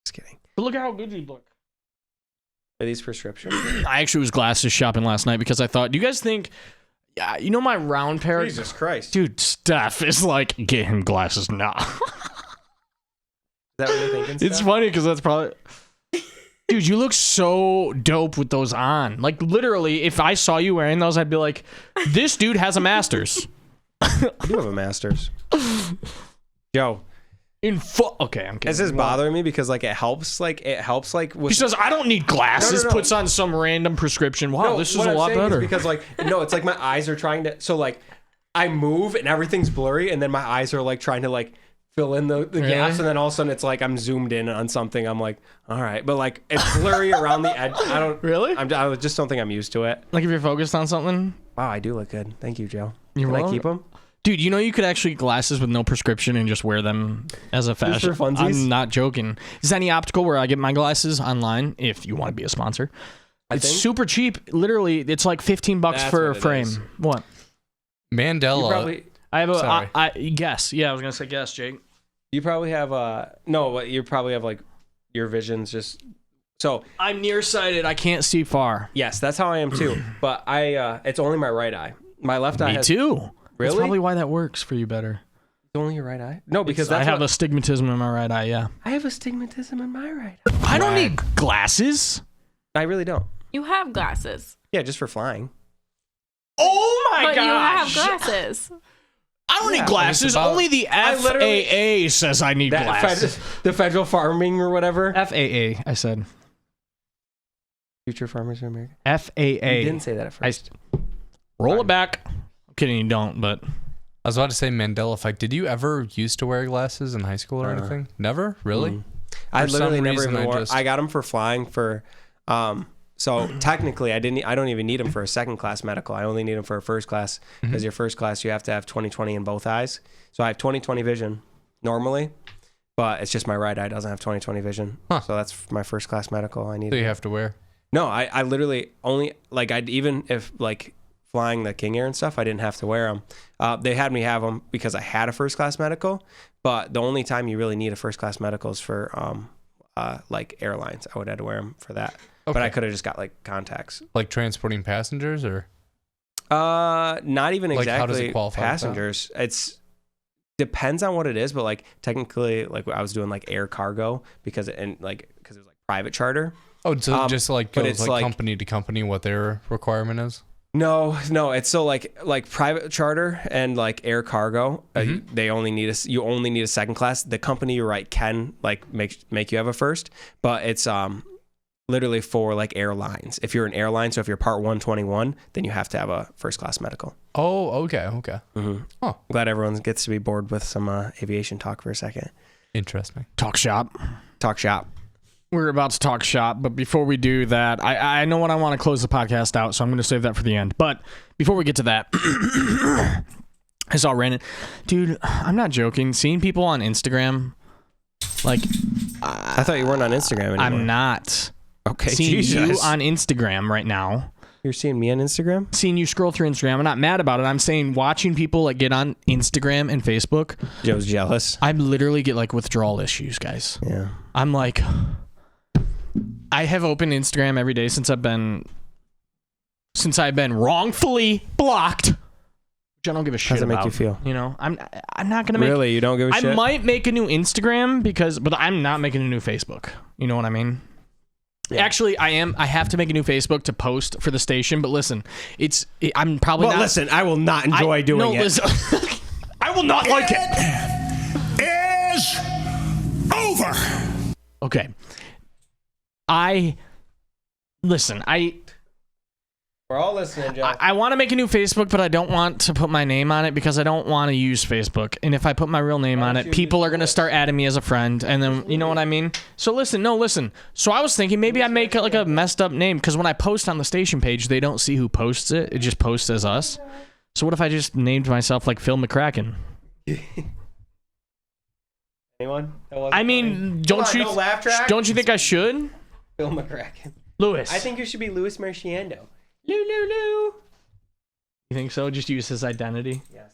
Just kidding. But look at how good you look. Are these prescriptions? I actually was glasses shopping last night because I thought, do you guys think? Yeah, you know my round pair. Jesus Christ. Dude, Steph is like, get him glasses now. Is that what you're thinking? It's Steph? funny because that's probably. Dude, you look so dope with those on. Like literally, if I saw you wearing those, I'd be like, this dude has a master's. You do have a master's. Joe, Okay, I'm kidding. this is bothering me because it helps with He says, I don't need glasses. No. Puts on some random prescription. Wow, No, this is what a I'm lot saying is better. because it's like my eyes are trying to, so I move and everything's blurry and then my eyes are trying to fill in the gaps, and then all of a sudden it's I'm zoomed in on something. I'm like, all right, but it's blurry around the edge. I don't Really? I just don't think I'm used to it. Like if you're focused on something. Wow, I do look good. Thank you, Joe. You're Can I welcome. keep them? Dude, you know you could actually get glasses with no prescription and just wear them as a fashion. for funsies? I'm not joking. Zenny Optical, where I get my glasses online, if you want to be a sponsor. It's think- super cheap. Literally, it's like $15 That's for a what it frame. is. What? Mandela. You probably I have a Sorry. I guess. Yeah, I was gonna say guess, Jake. You probably have no, but you probably have your vision's just So I'm nearsighted. I can't see far. yes, that's how I am too. But it's only my right eye. My left eye Me has... too. Really? That's probably why that works for you better. Only your right eye? No, because I have astigmatism in my right eye, yeah. I have astigmatism in my right eye. I don't need glasses. I really don't. You have glasses. Yeah, just for flying. Oh my But gosh. you have glasses. I don't need Yeah, glasses. Only the FAA says I need glasses. The federal farming or whatever. FAA, I said. Future Farmers of America. FAA. You didn't say that at first. Roll it back. I'm kidding, you don't, but... I was about to say Mandela effect. Did you ever used to wear glasses in high school or anything? Never? Really? I For literally some never reason, even wore. I I got them for flying for. So technically, I don't even need them for a second class medical. I only need them for a first class because your first class you have to have 20/20 in both eyes. So I have 20/20 vision normally, but it's just my right eye doesn't have 20/20 vision. Huh. So that's my first class medical. I need. So you have to wear. No, I literally only like I'd even if like flying the King Air and stuff, I didn't have to wear them. They had me have them because I had a first class medical, but the only time you really need a first class medical is for like airlines. I would have to wear them for that. Okay. But I could have just got like contacts. Like transporting passengers or? Not even Like, how does it exactly qualify with that? passengers. It's depends on what it is, but like technically, like I was doing like air cargo because it was like private charter. Oh, so just like but goes it's like like- company to company what their requirement is? No, it's so like private charter and like air cargo. They only need you only need a second class. The company you're right can like make you have a first, but it's literally for like airlines. If you're an airline, so if you're Part 121, then you have to have a first class medical. Oh, okay. Mm-hmm. Oh, Glad everyone gets to be bored with some aviation talk for a second. interesting. Talk shop. Talk shop. We're about to talk shop, but before we do that, I know what I want to close the podcast out, so I'm going to save that for the end. But before we get to that, I saw Brandon. Dude, I'm not joking. Seeing people on Instagram, like... I thought you weren't on Instagram anymore. I'm not. Okay, Seeing Jesus. you on Instagram right now. You're seeing me on Instagram? Seeing you scroll through Instagram. I'm not mad about it. I'm saying watching people like get on Instagram and Facebook. Joe's jealous. I literally get like withdrawal issues, guys. Yeah. I'm like... I have opened Instagram every day since I've been wrongfully blocked, which I don't give a shit How's it make about. you feel? You know, I'm not gonna make. Really, you don't give a shit? I might make a new Instagram but I'm not making a new Facebook. You know what I mean? Yeah. Actually, I am. I have to make a new Facebook to post for the station. But listen, I'm probably not. Listen, I will not enjoy doing it. Listen, I will not like it. Is over. Okay. We're all listening, Joe. I want to make a new Facebook, but I don't want to put my name on it because I don't want to use Facebook. And if I put my real name on it, people are going to start adding me as a friend. And then, you know what I mean? So listen. So I was thinking maybe I make like a messed up name because when I post on the station page, they don't see who posts it. It just posts as us. So what if I just named myself like Phil McCracken? Anyone? I mean, don't you think I should? Phil McCracken. Lewis. I think you should be Louis Marciando. Lou. You think so? Just use his identity? Yes.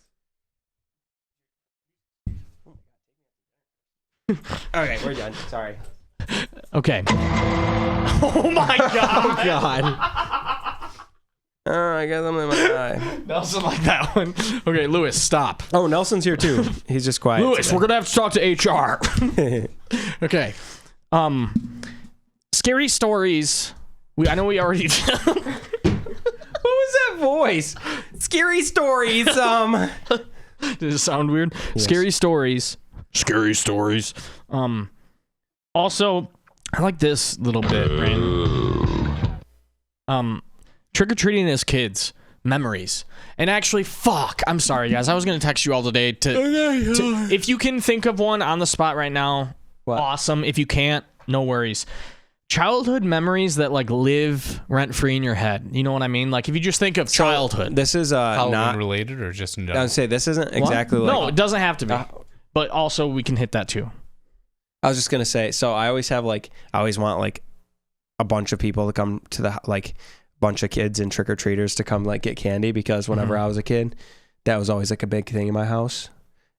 Okay, we're done. Sorry. Okay. Oh my god. Oh god. Oh, I got something in my eye. Nelson like that one. Okay, Lewis, stop. Oh, Nelson's here too. He's just quiet. Lewis, we're gonna have to talk to HR. Okay. Scary stories. I know we already. What was that voice? Scary stories. Does it sound weird? Yes. Scary stories. Also, I like this little bit, Brandon. Trick-or-treating as kids. Memories. And actually, fuck. I'm sorry, guys. I was going to text you all today to if you can think of one on the spot right now, What? awesome. If you can't, no worries. Childhood memories that like live rent-free in your head. You know what I mean? Like if you just think of childhood. This is Halloween not related or just in I general? would say this isn't exactly like. No, it doesn't have to be. But also we can hit that too. I was just gonna say. So I always want like a bunch of people to come to the like bunch of kids and trick or treaters to come like get candy because whenever I was a kid, that was always like a big thing in my house.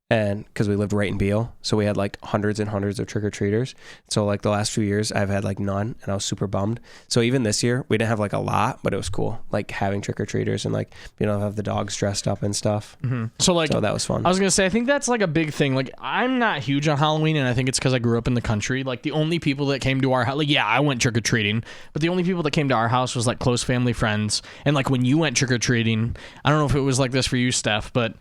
and because we lived right in Beale, so we had like hundreds and hundreds of trick-or-treaters. So like the last few years I've had like none, and I was super bummed. So even this year we didn't have like a lot, but it was cool, like having trick-or-treaters and like have the dogs dressed up and stuff. So like, so that was fun. I was gonna say, I think that's like a big thing. Like, I'm not huge on Halloween, and I think it's because I grew up in the country. Like, the only people that came to our house, like, yeah, I went trick-or-treating, but the only people that came to our house was like close family friends. And like when you went trick-or-treating, I don't know if it was like this for you, Steph, but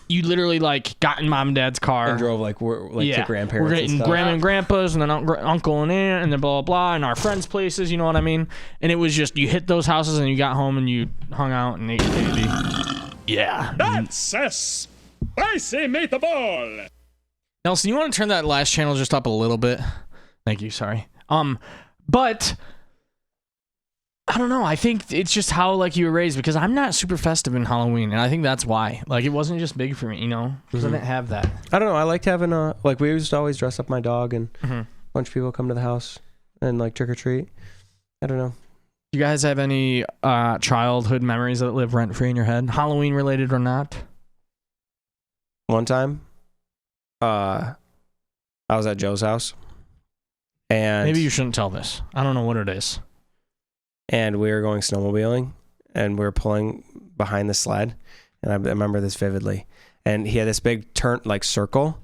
you literally like got in mom and dad's car and drove like to grandparents. We're getting and stuff. grandma and grandpa's, and then uncle and aunt, and then blah blah blah, and our friends' places. You know what I mean? And it was just you hit those houses, and you got home, and you hung out and ate candy. Yeah, That's a spicy meatball. Nelson, you want to turn that last channel just up a little bit? Thank you. Sorry. But I don't know. I think it's just how like you were raised, because I'm not super festive in Halloween, and I think that's why. Like, it wasn't just big for me, because I didn't have that. I don't know. I liked having like we used to always dress up my dog, and a bunch of people come to the house and like trick or treat. I don't know. You guys have any childhood memories that live rent free in your head, Halloween related or not? One time, I was at Joe's house, and maybe you shouldn't tell this. I don't know what it is. And we were going snowmobiling, and we were pulling behind the sled, and I remember this vividly. And he had this big turn, like circle,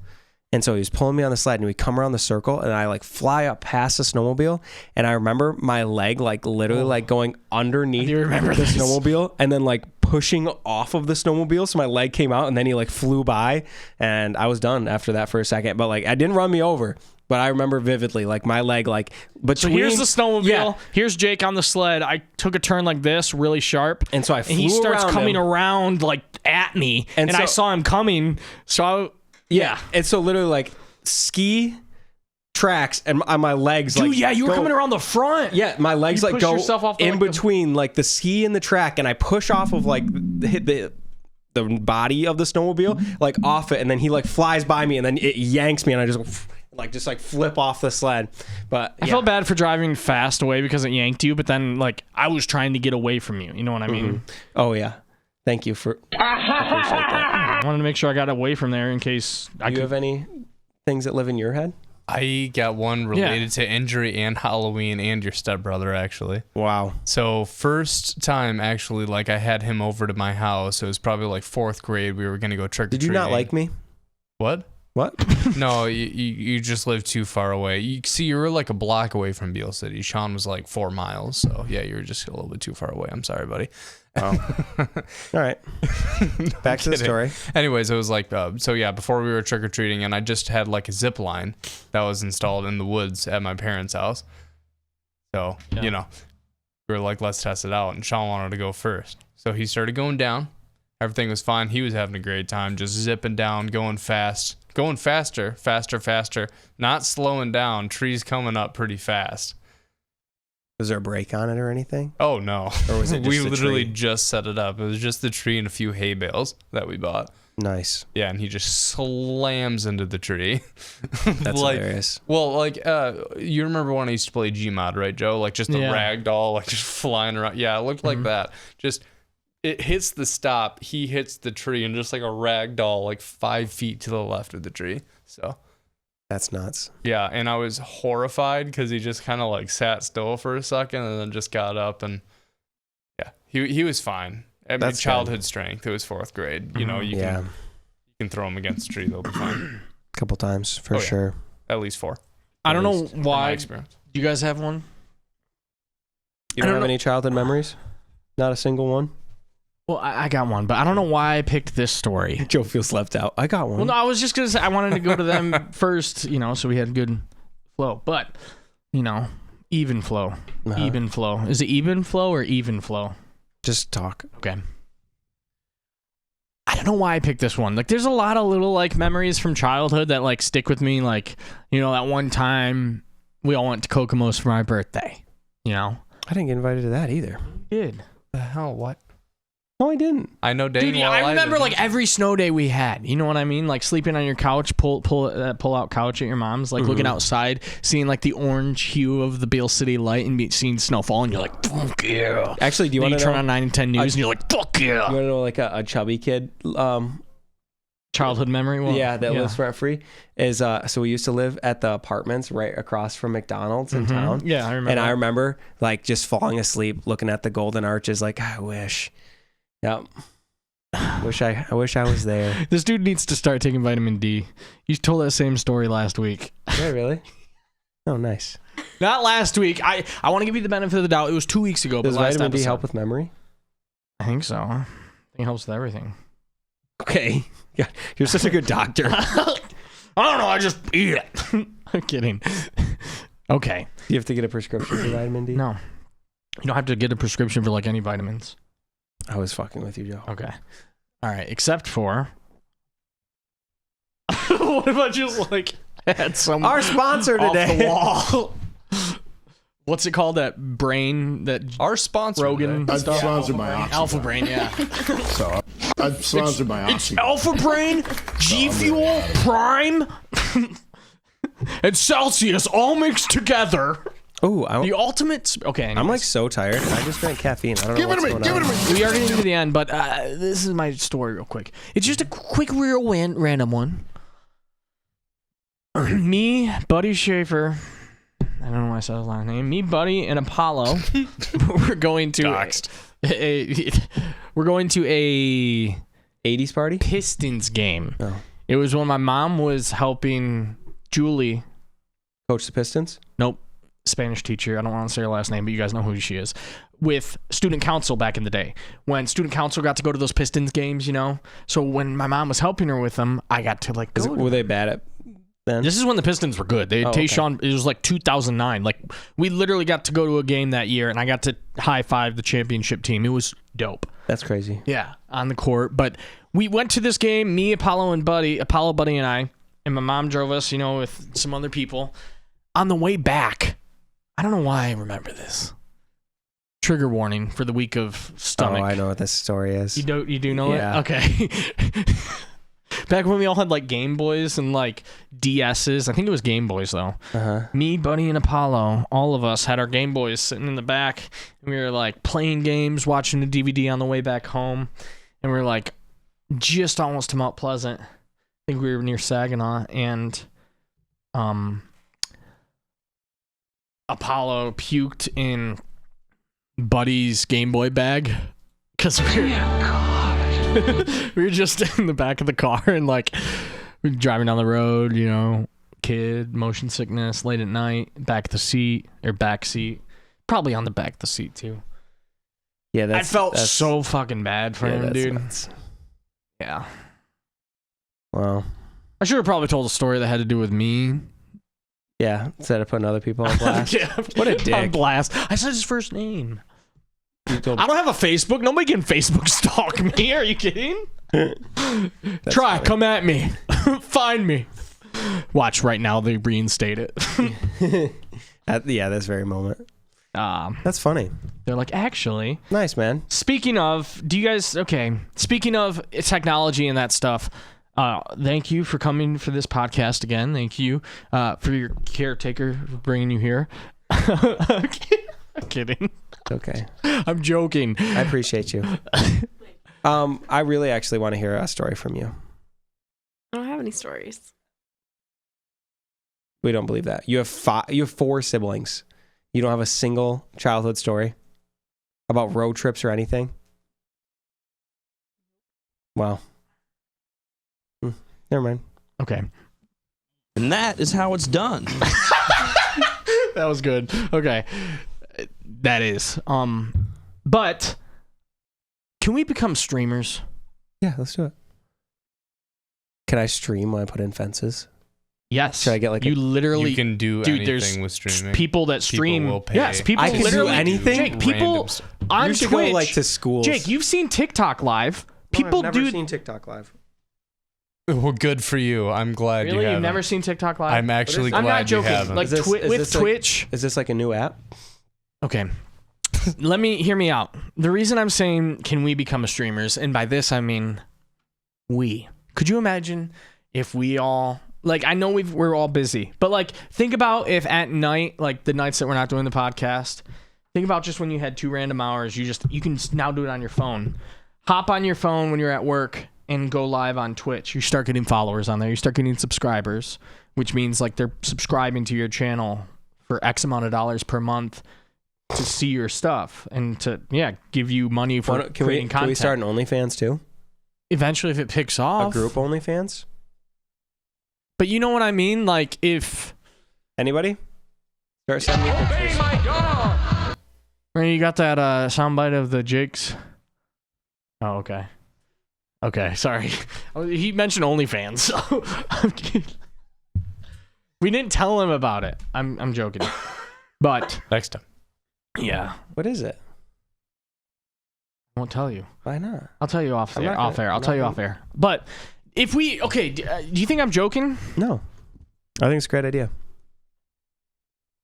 and so he was pulling me on the sled, and we come around the circle, and I like fly up past the snowmobile, and I remember my leg like literally like going underneath the snowmobile, and then like pushing off of the snowmobile, so my leg came out, and then he like flew by, and I was done after that for a second. But like, I didn't run me over. But I remember vividly, like my leg, like between. So here's the snowmobile. Yeah. Here's Jake on the sled. I took a turn like this, really sharp, and so I flew and he starts around coming him. around like at me, and so, I saw him coming. So yeah, and so literally like ski tracks and my legs, dude, like yeah, you were coming around the front. Yeah, my legs you like go off the, in between like the ski and the track, and I push off of like the body of the snowmobile, like off it, and then he like flies by me, and then it yanks me, and I just flip off the sled. But I felt bad for driving fast away because it yanked you, but then like I was trying to get away from you. You know what I mean? Oh yeah, thank you for. I appreciate that. I wanted to make sure I got away from there in case Do you have any things that live in your head? I got one related to injury and Halloween and your stepbrother, actually. Wow. So first time, actually, like I had him over to my house. It was probably like 4th grade. We were going to go trick-or-treating. Did you not like me? What? No, you just lived too far away. You were like a block away from Beale City. Sean was like 4 miles. So yeah, you were just a little bit too far away. I'm sorry, buddy. Oh. All right. Back to the story. Anyways, it was like, so yeah, before we were trick-or-treating, and I just had like a zip line that was installed in the woods at my parents' house. So, we were like, let's test it out. And Sean wanted to go first. So he started going down. Everything was fine. He was having a great time, just zipping down, going fast, going faster, not slowing down. Trees coming up pretty fast. Was there a brake on it or anything? Oh no. Or was it just we the literally tree? just set it up. It was just the tree and a few hay bales that we bought. Nice. Yeah, and he just slams into the tree. That's hilarious. Well, like, you remember when I used to play Gmod, right, Joe? Like, just the rag doll, like, just flying around. Yeah, it looked like that. Just, it hits the stop, he hits the tree, and just like a rag doll, like 5 feet to the left of the tree. So. That's nuts. Yeah, and I was horrified because he just kind of like sat still for a second and then just got up, and yeah, he was fine. I mean, That's childhood strength. It was 4th grade. You know, you can throw him against a tree; they'll be fine. A couple times for sure. At least 4. I don't know from why. my experience. Do you guys have one? You don't have any childhood memories? Not a single one? Well, I got one, but I don't know why I picked this story. Joe feels left out. I got one. Well, no, I was just going to say I wanted to go to them first, so we had good flow. But, even flow. Uh-huh. Even flow. Is it even flow or even flow? Just talk. Okay. I don't know why I picked this one. Like, there's a lot of little, like, memories from childhood that, like, stick with me. Like, that one time we all went to Kokomo's for my birthday, I didn't get invited to that either. You did. The hell? What? No, I didn't. I know, dang. Dude, yeah, I remember like every snow day we had. You know what I mean? Like sleeping on your couch, pull out couch at your mom's, like looking outside, seeing like the orange hue of the Beale City light and seeing snowfall, and you're like, fuck yeah. Actually, do you want to turn on 9 and 10 news, and you're like, fuck yeah. You want to know like a chubby kid childhood memory. Well, that lives rent free is so we used to live at the apartments right across from McDonald's in town. Yeah, I remember. And I remember like just falling asleep looking at the golden arches like I wish. Yep. I wish I was there. This dude needs to start taking vitamin D. You told that same story last week. Yeah, really? Oh, nice. Not last week. I want to give you the benefit of the doubt. It was 2 weeks ago. Does but last vitamin D episode. help with memory? I think so. I think it helps with everything. Okay. Yeah, you're such a good doctor. I don't know. I just eat it. I'm kidding. Okay. Do you have to get a prescription for vitamin D? No. You don't have to get a prescription for like any vitamins. I was fucking with you, Joe. Okay. All right. Except for. What if I just like had some. Our sponsor off today. the wall. What's it called? That brain that Our sponsor. Rogan. today. I'm sponsored by Oxy. Alpha Brain, yeah. So I'm sponsored by It's Oxy. Alpha Brain, G Fuel, Prime, and Celsius all mixed together. Oh, The ultimate. Okay, anyways. I'm like so tired. I just drank caffeine. I don't know Give it what's to me. going Give on. it to me. We are getting to the end, but this is my story real quick. It's just a quick, real random one. Me, Buddy Schaefer. I don't know why I said his last name. Me, Buddy, and Apollo. We're going to Doxed. we're going to a 80s party? Pistons game. Oh. It was when my mom was helping Julie. Coach the Pistons? Nope. Spanish teacher. I don't want to say her last name, but you guys know who she is. With student council back in the day. When student council got to go to those Pistons games, you know? So when my mom was helping her with them, I got to like go to Were they bad at then? This is when the Pistons were good. They had okay. Tayshaun. It was like 2009. Like we literally got to go to a game that year, and I got to high five the championship team. It was dope. That's crazy. Yeah, on the court. But we went to this game. Me, Apollo, Buddy, and I. And my mom drove us, you know, with some other people. On the way back, I don't know why I remember this. Trigger warning for the week of stomach. Oh, I know what this story is. You do know Yeah. it? Okay. Back when we all had like Game Boys and like DSs. I think it was Game Boys though. Uh-huh. Me, Buddy, and Apollo, all of us had our Game Boys sitting in the back. And we were like playing games, watching the DVD on the way back home. And we were like just almost to Mount Pleasant. I think we were near Saginaw. And Apollo puked in Buddy's Game Boy bag. Because we were just in the back of the car and like we were driving down the road, you know, kid, motion sickness, late at night, back seat, probably on the back of the seat too. Yeah, I felt so fucking bad for him, dude. Nuts. Yeah. Wow. I should have probably told a story that had to do with me. Yeah, instead of putting other people on blast. Yeah. What a dick. On blast. I said his first name. You told- I don't have a Facebook. Nobody can Facebook stalk me. Are you kidding? Try, funny. come at me. Find me. Watch right now, they reinstate it. At this very moment. That's funny. They're like, actually, Nice, man. speaking of, speaking of technology and that stuff, thank you for coming for this podcast again. Thank you for your caretaker for bringing you here. I'm kidding. Okay. I'm joking. I appreciate you. I really actually want to hear a story from you. I don't have any stories. We don't believe that. You have 4 siblings. You don't have a single childhood story about road trips or anything? Wow. Never mind. Okay. And that is how it's done. That was good. Okay. That is. But can we become streamers? Yeah, let's do it. Can I stream when I put in fences? Yes. Should I get like you literally You can do dude, there's anything with streaming. people that stream. People will pay. Yes, people I can do literally anything? Jake, people Random stuff. on you should Twitch. go like to schools. Jake, you've seen TikTok live. People I've never do. seen TikTok live. Well, good for you. I'm glad Really, you haven't. you've never seen TikTok live? I'm actually I'm glad not joking. you haven't. Like Is this- with is this like- Twitch. Is this like a new app? Okay. Hear me out. The reason I'm saying can we become a streamers, and by this I mean we. Could you imagine if we all like I know we're all busy, but like think about if at night, like the nights that we're not doing the podcast, think about just when you had 2 random hours, you can now do it on your phone. Hop on your phone when you're at work and go live on Twitch, you start getting followers on there. You start getting subscribers, which means like they're subscribing to your channel for X amount of dollars per month to see your stuff and to give you money for creating content. Can we start an OnlyFans too? Eventually, if it picks off, A group OnlyFans? But you know what I mean? Like if anybody start sending me pictures. Randy, you got that soundbite of the Jakes? Oh, okay. Okay, sorry. He mentioned OnlyFans. So I'm kidding. We didn't tell him about it. I'm joking. But Next time. yeah, What is it? I won't tell you. Why not? I'll tell you off I'm not gonna- air. I'll I'm tell not you gonna- off air. But if we do you think I'm joking? No. I think it's a great idea.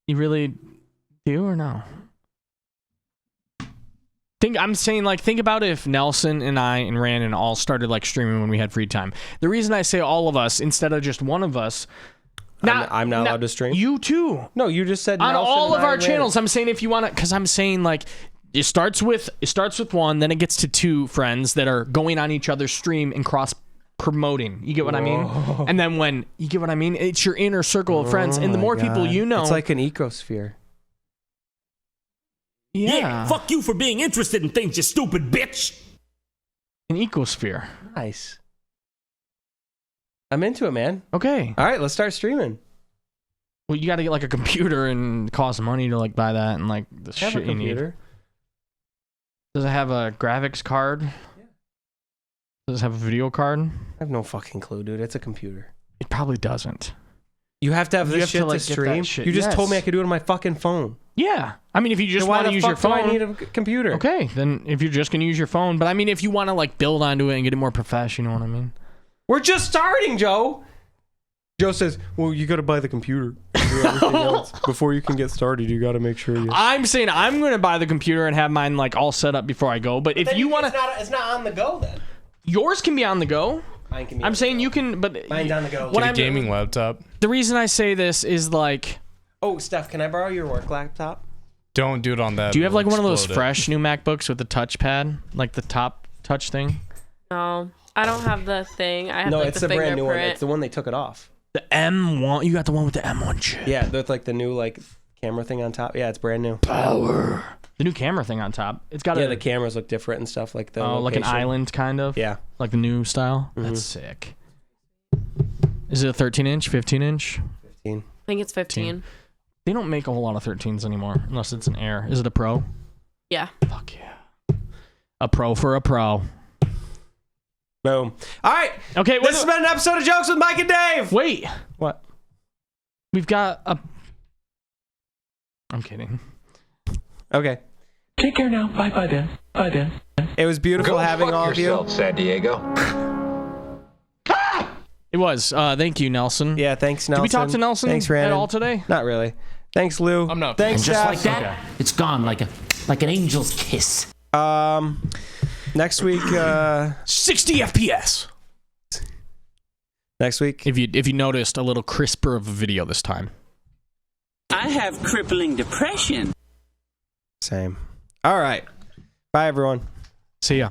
You really do or no? I'm saying think about if Nelson and I and Randon all started like streaming when we had free time. The reason I say all of us instead of just one of us. I'm not allowed to stream. You too. No, you just said On Nelson all and of I our and channels. I'm saying if you want to, because I'm saying like it starts with one, then it gets to two friends that are going on each other's stream and cross promoting. You get what I mean? And then when you get what I mean, it's your inner circle of friends, and the more people you know, It's like an ecosphere. yeah, Fuck you for being interested in things, you stupid bitch. an ecosphere. Nice. I'm into it, man. Okay. All right, let's start streaming. Well, you got to get like a computer and cost money to like buy that and like the Have shit a you need. computer. Does it have a graphics card? Yeah. Does it have a video card? I have no fucking clue, dude. It's a computer. It probably doesn't. You have to have You this have to, shit to, like, get that stream. shit. You just told me I Yes. could do it on my fucking phone. Yeah. I mean, if you just Then why want to the use your fuck do phone. I need a computer? Okay, then if you're just going to use your phone. But I mean, if you want to like build onto it and get it more professional, you know what I mean? We're just starting, Joe. Joe says, well, you got to buy the computer. Do everything else. Before you can get started, you got to make sure you... I'm saying I'm going to buy the computer and have mine like all set up before I go. But if you want to... It's not on the go, then. Yours can be on the go. Mine can be I'm saying you can... But Mine's on the go. Get a gaming laptop. The reason I say this is like... Oh, Steph, can I borrow your work laptop? Don't do it on that. Do you have like It'll one of those explode it. fresh new MacBooks with the touchpad? Like the top touch thing? No, I don't have the thing. I have No, like it's the the brand new one. fingerprint. It's the one they took it off. The M1. You got the one with the M1 chip. Yeah, with like the new like camera thing on top. Yeah, it's brand new. Power. The new camera thing on top. It's got the cameras look different and stuff like the like an location. island kind of. Yeah. Like the new style. That's sick. Is it a 13-inch, 15-inch? 15. I think it's 15. They don't make a whole lot of 13s anymore unless it's an Air. Is it a Pro? Yeah. Fuck yeah. A Pro for a Pro. Boom. All right. Okay, This has been an episode of Jokes with Mike and Dave. Wait. What? We've got a... I'm kidding. Okay. Take care now. Bye then. Bye then. It was beautiful having all of you. San Diego. It was. Thank you, Nelson. Yeah, thanks, Nelson. Did we talk to Nelson Thanks, Randon. at all today? Not really. Thanks, Lou. I'm not. Thanks, And just Steph. like that, it's gone like an angel's kiss. Next week. 60 FPS. Next week. If you noticed, a little crisper of a video this time. I have crippling depression. Same. All right. Bye, everyone. See ya.